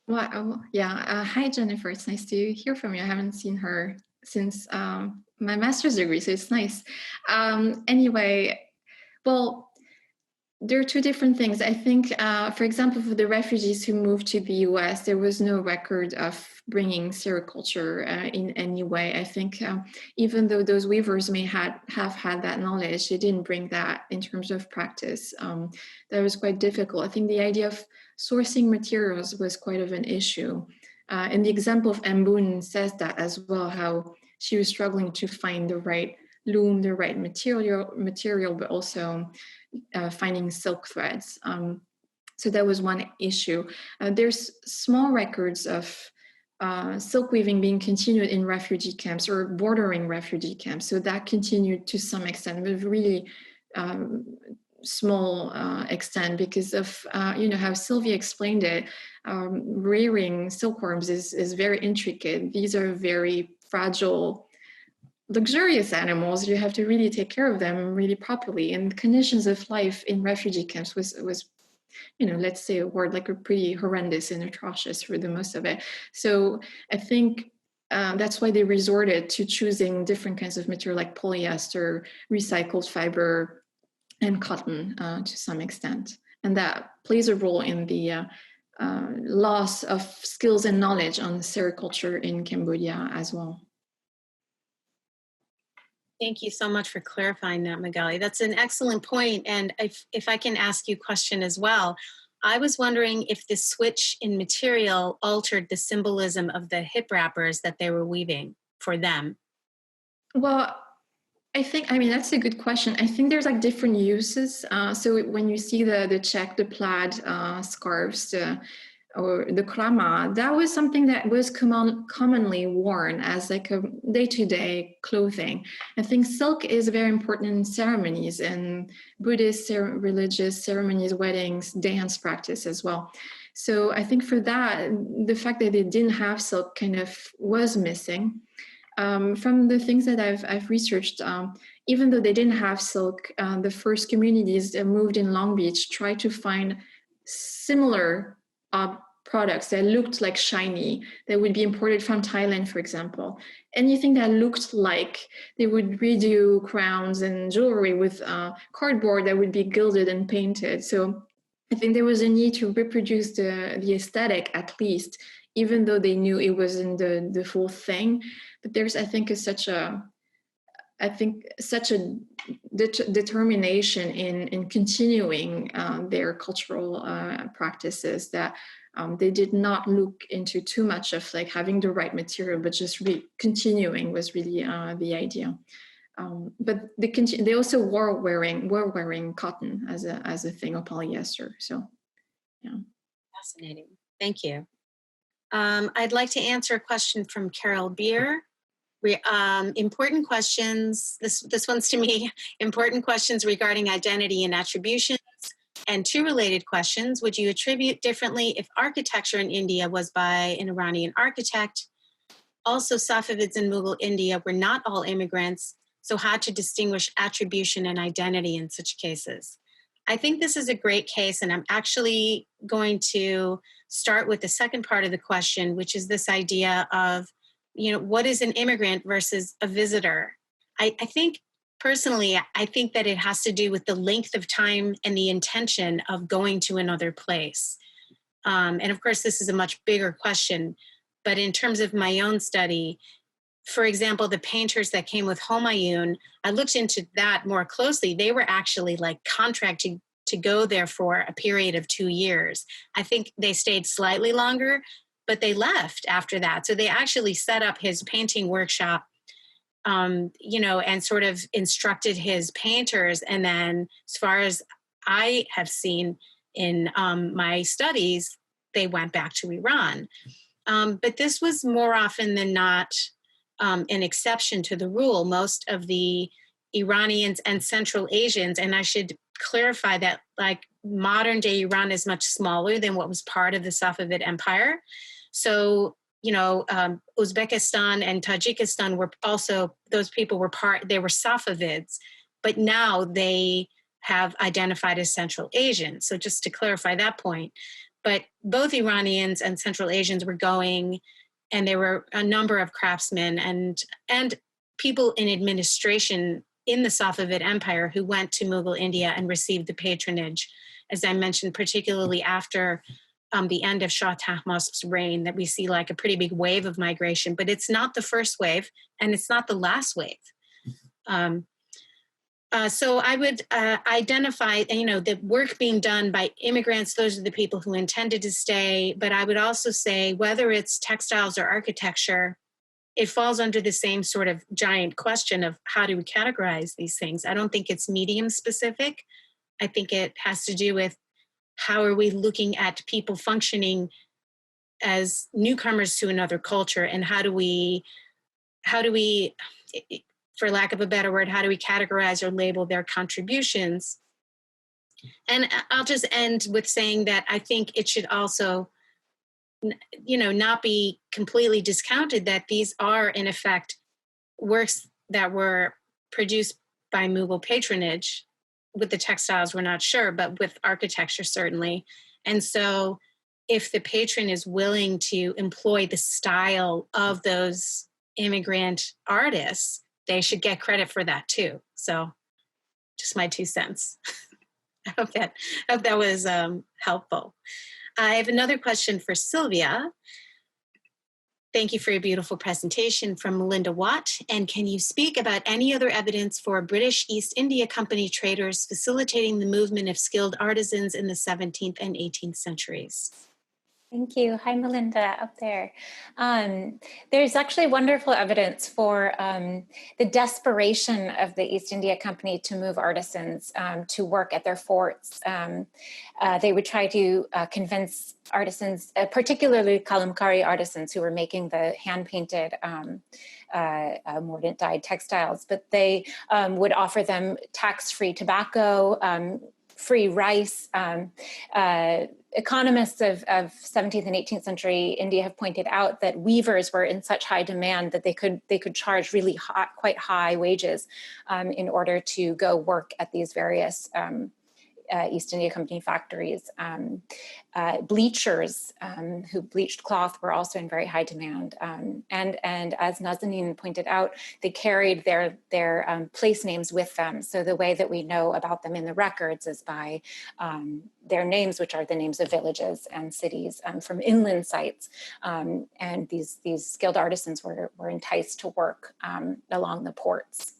[SPEAKER 5] Well, yeah. Hi, Jennifer. It's nice to hear from you. I haven't seen her since my master's degree, so it's nice. Anyway, well, there are two different things. I think, for example, for the refugees who moved to the US, there was no record of bringing sericulture in any way. I think even though those weavers may have had that knowledge, they didn't bring that in terms of practice. That was quite difficult. I think the idea of sourcing materials was quite of an issue. And the example of Mbun says that as well, how she was struggling to find the right loom, the right material, but also finding silk threads. So that was one issue. There's small records of silk weaving being continued in refugee camps or bordering refugee camps. So that continued to some extent, but really small extent because of, how Sylvia explained it, rearing silkworms is very intricate. These are very fragile, luxurious animals. You have to really take care of them really properly, and the conditions of life in refugee camps was let's say a word like pretty horrendous and atrocious for the most of it. So I think that's why they resorted to choosing different kinds of material like polyester, recycled fiber, and cotton to some extent, and that plays a role in the loss of skills and knowledge on sericulture in Cambodia as well.
[SPEAKER 1] Thank you so much for clarifying that, Magali. That's an excellent point. And if I can ask you a question as well, I was wondering if the switch in material altered the symbolism of the hip wrappers that they were weaving for them.
[SPEAKER 5] Well, that's a good question. I think there's like different uses. So when you see the check, the plaid scarves, or the krama, that was something that was commonly worn as like a day-to-day clothing. I think silk is very important in ceremonies and Buddhist religious ceremonies, weddings, dance practice as well. So I think for that, the fact that they didn't have silk kind of was missing. From the things that I've researched, even though they didn't have silk, the first communities that moved in Long Beach tried to find similar products that looked like shiny, that would be imported from Thailand, for example. Anything that looked like, they would redo crowns and jewelry with cardboard that would be gilded and painted. So I think there was a need to reproduce the aesthetic at least, even though they knew it wasn't the full thing. But there's, I think, such a determination in continuing their cultural practices that they did not look into too much of like having the right material, but just continuing was really the idea. But they also were wearing cotton as a thing, or polyester. So, yeah.
[SPEAKER 1] Fascinating. Thank you. I'd like to answer a question from Carol Beer. Important questions. This one's to me. Important questions regarding identity and attributions. And two related questions. Would you attribute differently if architecture in India was by an Iranian architect? Also, Safavids in Mughal India were not all immigrants, so how to distinguish attribution and identity in such cases? I think this is a great case, and I'm actually going to start with the second part of the question, which is this idea of, what is an immigrant versus a visitor? I think, personally, I think that it has to do with the length of time and the intention of going to another place. And of course, this is a much bigger question, but in terms of my own study, for example, the painters that came with Humayun, I looked into that more closely. They were actually like contracted to go there for a period of 2 years. I think they stayed slightly longer, but they left after that. So they actually set up his painting workshop you know, and sort of instructed his painters. And then as far as I have seen in my studies, they went back to Iran. But this was more often than not an exception to the rule. Most of the Iranians and Central Asians, and I should clarify that like modern day Iran is much smaller than what was part of the Safavid Empire. So, you know, Uzbekistan and Tajikistan were also, those people were they were Safavids, but now they have identified as Central Asian. So just to clarify that point, but both Iranians and Central Asians were going, and there were a number of craftsmen and people in administration in the Safavid Empire who went to Mughal India and received the patronage, as I mentioned, particularly after the end of Shah Tahmasp's reign, that we see like a pretty big wave of migration, but it's not the first wave and it's not the last wave. So I would identify, you know, the work being done by immigrants, those are the people who intended to stay, but I would also say whether it's textiles or architecture, it falls under the same sort of giant question of how do we categorize these things? I don't think it's medium specific. I think it has to do with how are we looking at people functioning as newcomers to another culture, and how do we, for lack of a better word, how do we categorize or label their contributions? And I'll just end with saying that I think it should also, you know, not be completely discounted that these are, in effect, works that were produced by Mughal patronage. With the textiles, we're not sure, but with architecture, certainly. And so if the patron is willing to employ the style of those immigrant artists, they should get credit for that too. So just my 2 cents. I hope that was helpful. I have another question for Sylvia. Thank you for your beautiful presentation, from Melinda Watt. And can you speak about any other evidence for British East India Company traders facilitating the movement of skilled artisans in the 17th and 18th centuries?
[SPEAKER 3] Thank you. Hi, Melinda, up there. There's actually wonderful evidence for the desperation of the East India Company to move artisans to work at their forts. They would try to convince artisans, particularly kalamkari artisans who were making the hand-painted mordant dyed textiles, but they would offer them tax-free tobacco, free rice. Economists of 17th and 18th century India have pointed out that weavers were in such high demand that they could charge really quite high wages in order to go work at these various East India Company factories. Bleachers who bleached cloth were also in very high demand. And as Nazanin pointed out, they carried their place names with them. So the way that we know about them in the records is by their names, which are the names of villages and cities from inland sites. And these skilled artisans were enticed to work along the ports.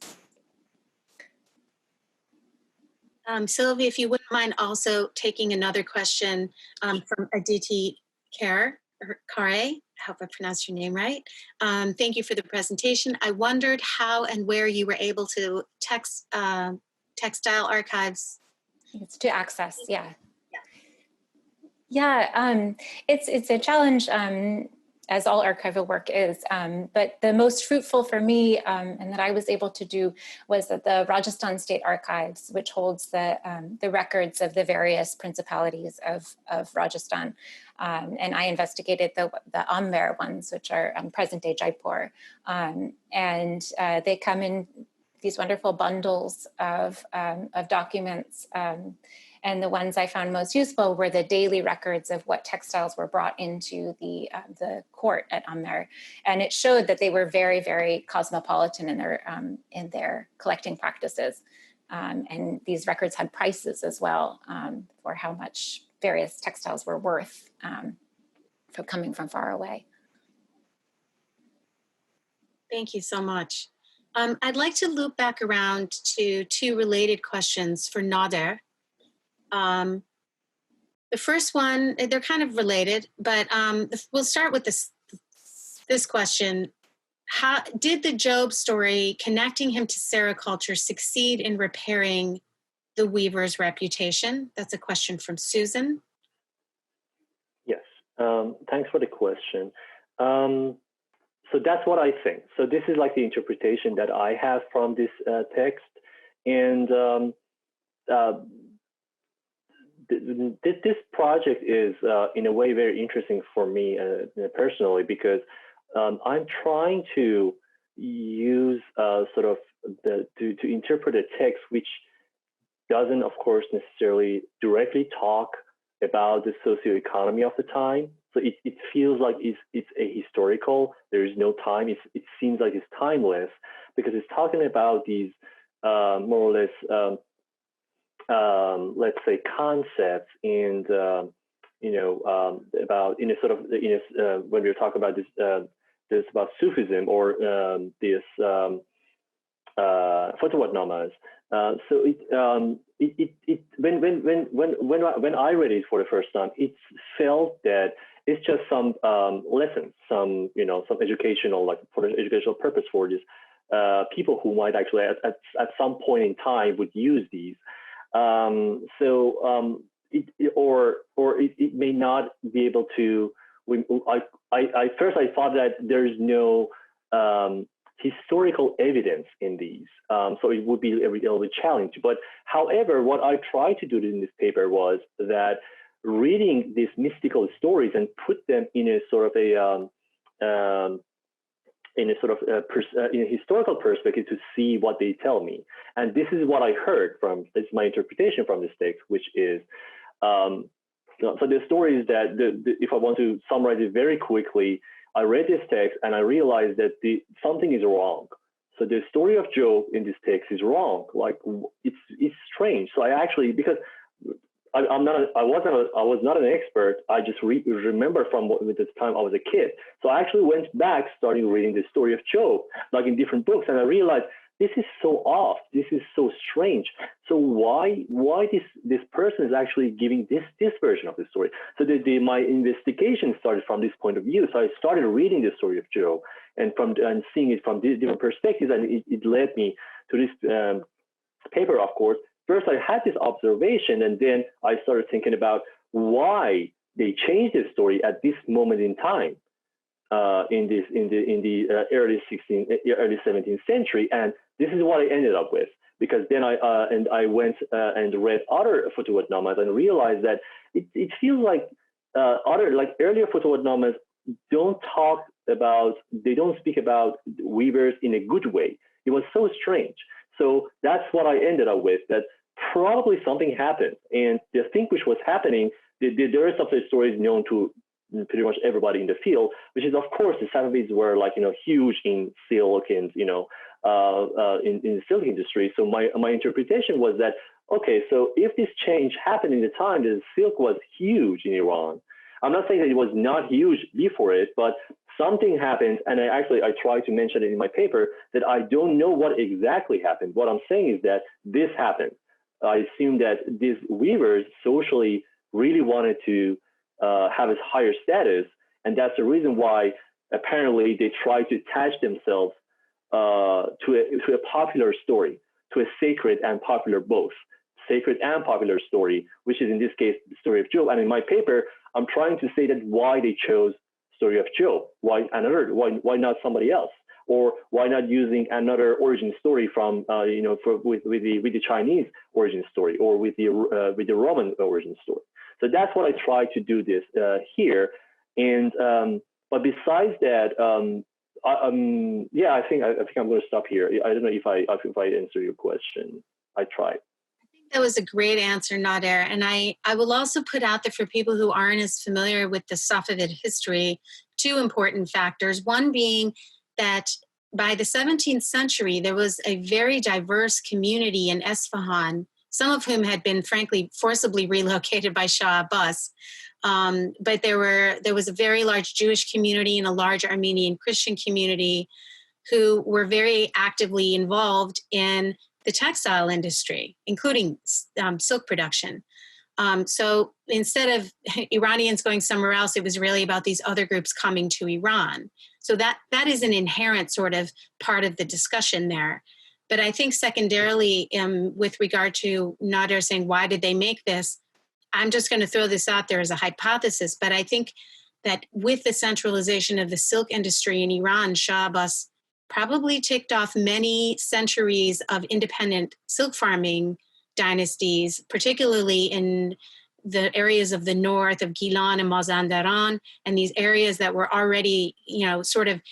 [SPEAKER 1] Sylvia, if you wouldn't mind also taking another question from Aditi Kare, I hope I pronounced your name right. Thank you for the presentation. I wondered how and where you were able to textile archives.
[SPEAKER 3] It's to access, yeah. It's a challenge, as all archival work is, but the most fruitful for me and that I was able to do was at the Rajasthan State Archives, which holds the records of the various principalities of Rajasthan. And I investigated the Khmer ones, which are present-day Jaipur. And they come in these wonderful bundles of documents. And the ones I found most useful were the daily records of what textiles were brought into the court at Khmer, and it showed that they were very, very cosmopolitan in their collecting practices. And these records had prices as well for how much various textiles were worth for coming from far away.
[SPEAKER 1] Thank you so much. I'd like to loop back around to 2 related questions for Nader. The first one, they're kind of related, but we'll start with this question. how did the Job story connecting him to sericulture succeed in repairing the weaver's reputation? That's a question from Susan.
[SPEAKER 4] Yes, thanks for the question. So that's what I think. So this is like the interpretation that I have from this text. And this project is in a way very interesting for me personally, because I'm trying to use sort of to interpret a text which doesn't, of course, necessarily directly talk about the socioeconomy of the time. So it feels like it's ahistorical. There is no time. It seems like it's timeless because it's talking about these more or less, let's say, concepts and about in a sort of when we're talking about this about Sufism or this Fatwa-namas. So when I read it for the first time, it felt that it's just some lessons, some educational, like for the educational purpose for this people who might actually at some point in time would use these. It may not be able to. First I thought that there is no historical evidence in these, so it would be a little bit challenging. But however, what I tried to do in this paper was that reading these mystical stories and put them in a sort of in a historical perspective to see what they tell me. And this is what I heard from, this is my interpretation from this text, which is, so the story is that, if I want to summarize it very quickly, I read this text and I realized that something is wrong. So the story of Job in this text is wrong. Like it's strange. So I actually, because I was not an expert. I just remember from the time I was a kid. So I actually went back, starting reading the story of Job, like in different books, and I realized this is so off. This is so strange. So why this person is actually giving this version of the story? So my investigation started from this point of view. So I started reading the story of Job and seeing it from these different perspectives, and it led me to this paper, of course. First, I had this observation, and then I started thinking about why they changed the story at this moment in time in the early 17th century, and this is what I ended up with. Because then I went and read other Fatwa-namas and realized that it feels like earlier Fatwa-namas don't speak about weavers in a good way. It was so strange. So that's what I ended up with, that probably something happened. And the thing which was happening, the rest of the story is known to pretty much everybody in the field, which is, of course, the Safavids were huge in silk and, in the silk industry. So my interpretation was that, okay, so if this change happened in the time that silk was huge in Iran, I'm not saying that it was not huge before it, but something happened, and I tried to mention it in my paper, that I don't know what exactly happened. What I'm saying is that this happened. I assume that these weavers socially really wanted to have a higher status, and that's the reason why apparently they tried to attach themselves to a popular story, to a sacred and popular both, sacred and popular story, which is in this case the story of Job. And in my paper, I'm trying to say that why they chose story of Job, why not somebody else, or why not using another origin story from with the Chinese origin story, or with the Roman origin story. So that's what I try to do this here. And but besides that, I think I'm going to stop here. I don't know if I answer your question. I tried.
[SPEAKER 1] That was a great answer, Nader. And I will also put out there for people who aren't as familiar with the Safavid history, two important factors. One being that by the 17th century, there was a very diverse community in Esfahan, some of whom had been, frankly, forcibly relocated by Shah Abbas. But there was a very large Jewish community and a large Armenian Christian community who were very actively involved in the textile industry, including silk production. So instead of Iranians going somewhere else, it was really about these other groups coming to Iran. So that is an inherent sort of part of the discussion there. But I think secondarily, with regard to Nader saying, why did they make this? I'm just going to throw this out there as a hypothesis, but I think that with the centralization of the silk industry in Iran, Shah Abbas probably ticked off many centuries of independent silk farming dynasties, particularly in the areas of the north of Gilan and Mazandaran, and these areas that were already, sort of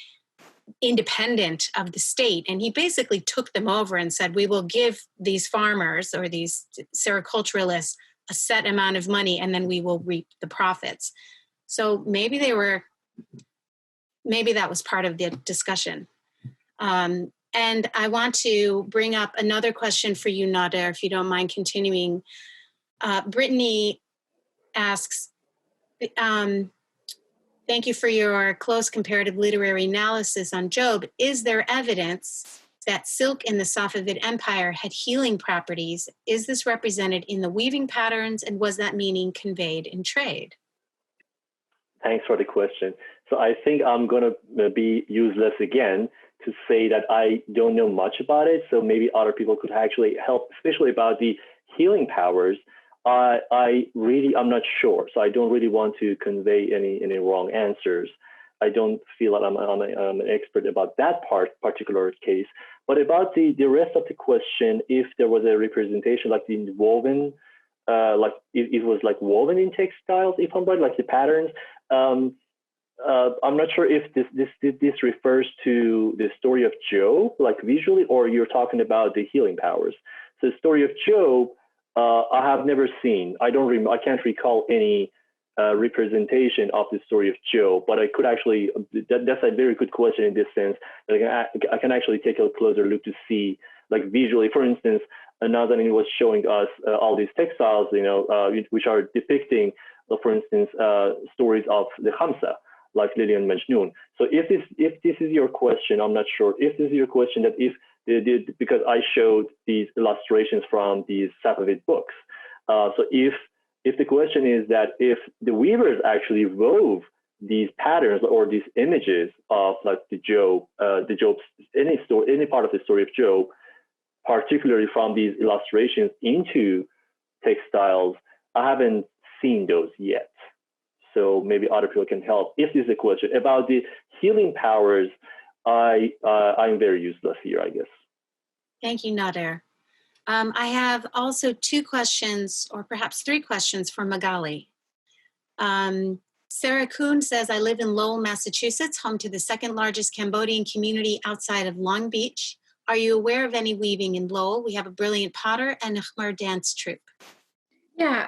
[SPEAKER 1] independent of the state. And he basically took them over and said, we will give these farmers or these sericulturalists a set amount of money, and then we will reap the profits. So maybe that was part of the discussion. And I want to bring up another question for you, Nader, if you don't mind continuing. Brittany asks, thank you for your close comparative literary analysis on Job. Is there evidence that silk in the Safavid Empire had healing properties? Is this represented in the weaving patterns, and was that meaning conveyed in trade?
[SPEAKER 4] Thanks for the question. So I think I'm going to be useless again to say that I don't know much about it. So maybe other people could actually help, especially about the healing powers. I'm not sure. So I don't really want to convey any wrong answers. I don't feel like I'm an expert about that particular case. But about the rest of the question, if there was a representation like the woven, like it was like woven in textiles, if I'm right, like the patterns. I'm not sure if this refers to the story of Job, like visually, or you're talking about the healing powers. So the story of Job, I have never seen. I can't recall any representation of the story of Job, but I could actually. That's a very good question in this sense. I can actually take a closer look to see, like visually. For instance, Nazanin was showing us all these textiles, which are depicting, for instance, stories of the Khamsa, like Lily and Majnun. So if this is your question, I'm not sure if this is your question, that if they did, because I showed these illustrations from these Safavid books. So if the question is that if the weavers actually wove these patterns or these images of like Job's any part of the story of Job, particularly from these illustrations into textiles, I haven't seen those yet. So maybe other people can help. If this is a question about the healing powers, I'm very useless here, I guess.
[SPEAKER 1] Thank you, Nader. I have also two questions, or perhaps three questions for Magali. Sarah Kuhn says, I live in Lowell, Massachusetts, home to the second largest Cambodian community outside of Long Beach. Are you aware of any weaving in Lowell? We have a brilliant potter and a Khmer dance troupe.
[SPEAKER 5] Yeah,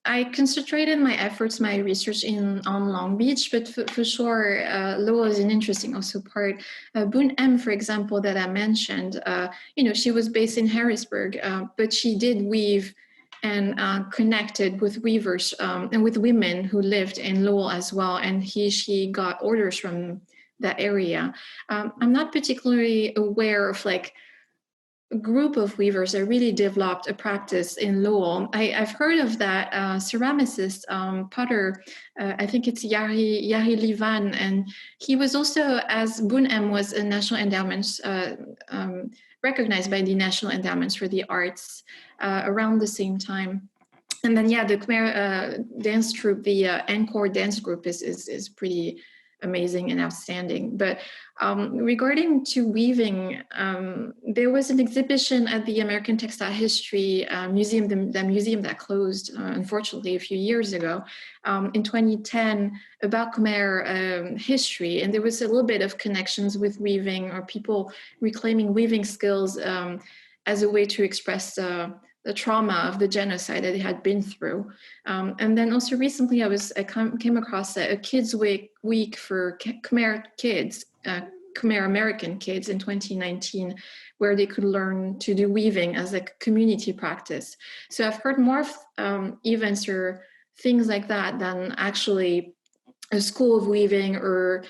[SPEAKER 5] I concentrated my research on Long Beach, but for sure, Lowell is an interesting also part. Boon M, for example, that I mentioned, she was based in Harrisburg, but she did weave and connected with weavers and with women who lived in Lowell as well, and she got orders from that area. I'm not particularly aware of like a group of weavers that really developed a practice in Lowell. I've heard of that ceramicist, potter, I think it's Yari Livan, and he was also, as Boon M was a national endowment, recognized by the National Endowments for the Arts around the same time. And then, the Khmer dance troupe, the Encore dance group is pretty amazing and outstanding. But regarding to weaving, there was an exhibition at the American Textile History Museum, the museum that closed, unfortunately, a few years ago, in 2010, about Khmer history. And there was a little bit of connections with weaving, or people reclaiming weaving skills as a way to express the trauma of the genocide that they had been through. And then also recently I came across a kids week for Khmer kids, Khmer American kids in 2019, where they could learn to do weaving as a community practice. So I've heard more of events or things like that than actually a school of weaving or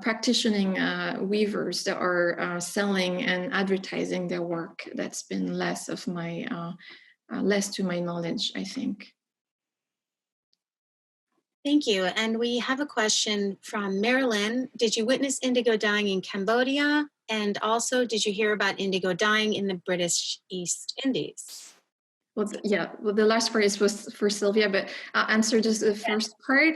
[SPEAKER 5] practicing weavers that are selling and advertising their work. That's been less of my less to my knowledge, I think.
[SPEAKER 1] Thank you. And we have a question from Marilyn. Did you witness indigo dyeing in Cambodia? And also, did you hear about indigo dyeing in the British East Indies?
[SPEAKER 5] Well, the last part was for Sylvia, but I'll answer just the first part.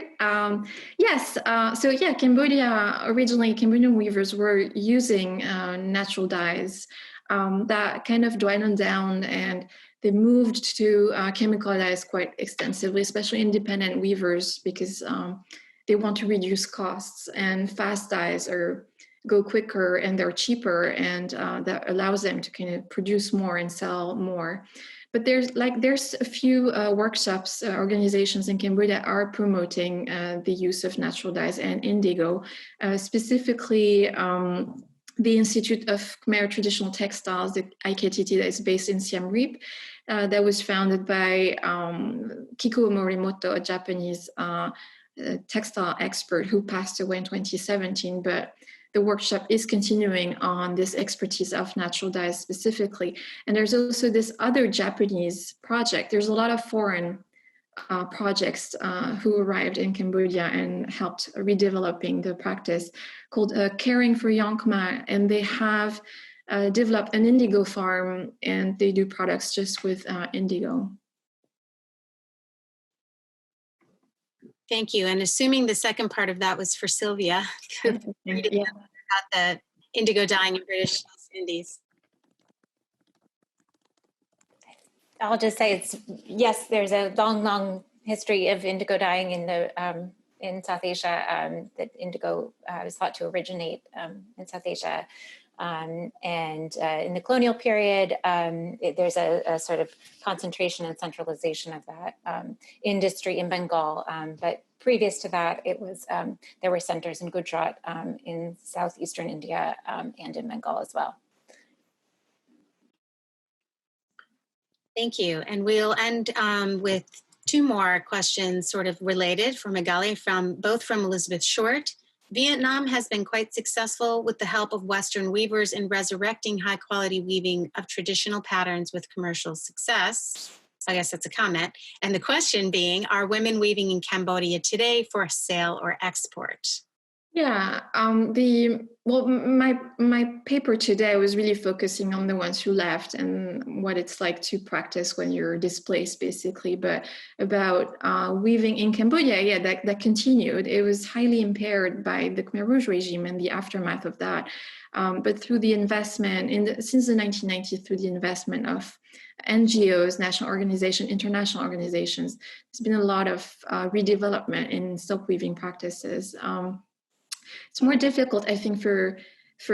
[SPEAKER 5] Yes, so yeah, Cambodia, originally Cambodian weavers were using natural dyes that kind of dwindled down, and they moved to chemical dyes quite extensively, especially independent weavers, because they want to reduce costs, and fast dyes go quicker and they're cheaper, and that allows them to kind of produce more and sell more. But there's a few workshops, organizations in Cambodia are promoting the use of natural dyes and indigo, specifically the Institute of Khmer Traditional Textiles, the IKTT, that is based in Siem Reap, that was founded by Kiko Morimoto, a Japanese textile expert who passed away in 2017, but the workshop is continuing on this expertise of natural dyes specifically. And there's also this other Japanese project. There's a lot of foreign projects who arrived in Cambodia and helped redeveloping the practice, called Caring for Young Khmer. And they have developed an indigo farm, and they do products just with indigo.
[SPEAKER 1] Thank you. And assuming the second part of that was for Sylvia, about the indigo dyeing in British East Indies.
[SPEAKER 3] I'll just say yes, there's a long history of indigo dyeing in South Asia. That indigo was thought to originate in South Asia. And in the colonial period, there's a sort of concentration and centralization of that industry in Bengal. But previous to that, it was there were centers in Gujarat, in southeastern India, and in Bengal as well.
[SPEAKER 1] Thank you. And we'll end with two more questions sort of related for Magali, both from Elizabeth Short. Vietnam has been quite successful with the help of Western weavers in resurrecting high quality weaving of traditional patterns with commercial success. I guess that's a comment. And the question being, are women weaving in Cambodia today for sale or export?
[SPEAKER 5] Yeah, my paper today was really focusing on the ones who left and what it's like to practice when you're displaced, basically. But about weaving in Cambodia, yeah, that continued. It was highly impaired by the Khmer Rouge regime and the aftermath of that. But through the investment since the 1990s, through the investment of NGOs, national organizations, international organizations, there's been a lot of redevelopment in silk weaving practices. It's more difficult, I think, for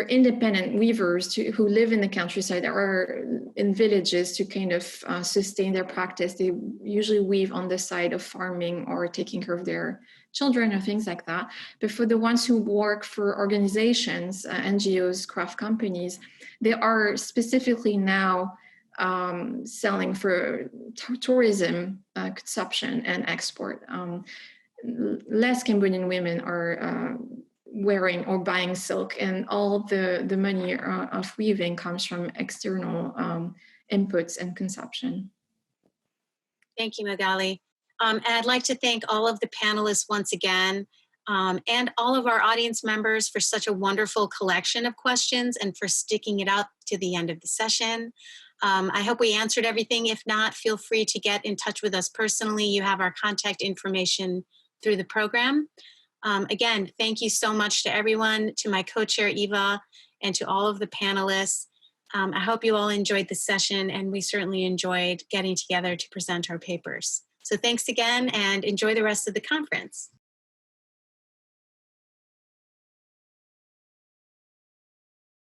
[SPEAKER 5] independent weavers who live in the countryside or in villages to kind of sustain their practice. They usually weave on the side of farming or taking care of their children or things like that. But for the ones who work for organizations, NGOs, craft companies, they are specifically now selling for tourism, consumption, and export. Less Cambodian women are wearing or buying silk, and all the money of weaving comes from external inputs and consumption.
[SPEAKER 1] Thank you, Magali. And I'd like to thank all of the panelists once again, and all of our audience members for such a wonderful collection of questions and for sticking it out to the end of the session. I hope we answered everything. If not, feel free to get in touch with us personally. You have our contact information through the program. Again, thank you so much to everyone, to my co-chair Eva, and to all of the panelists. I hope you all enjoyed the session, and we certainly enjoyed getting together to present our papers. So thanks again, and enjoy the rest of the conference.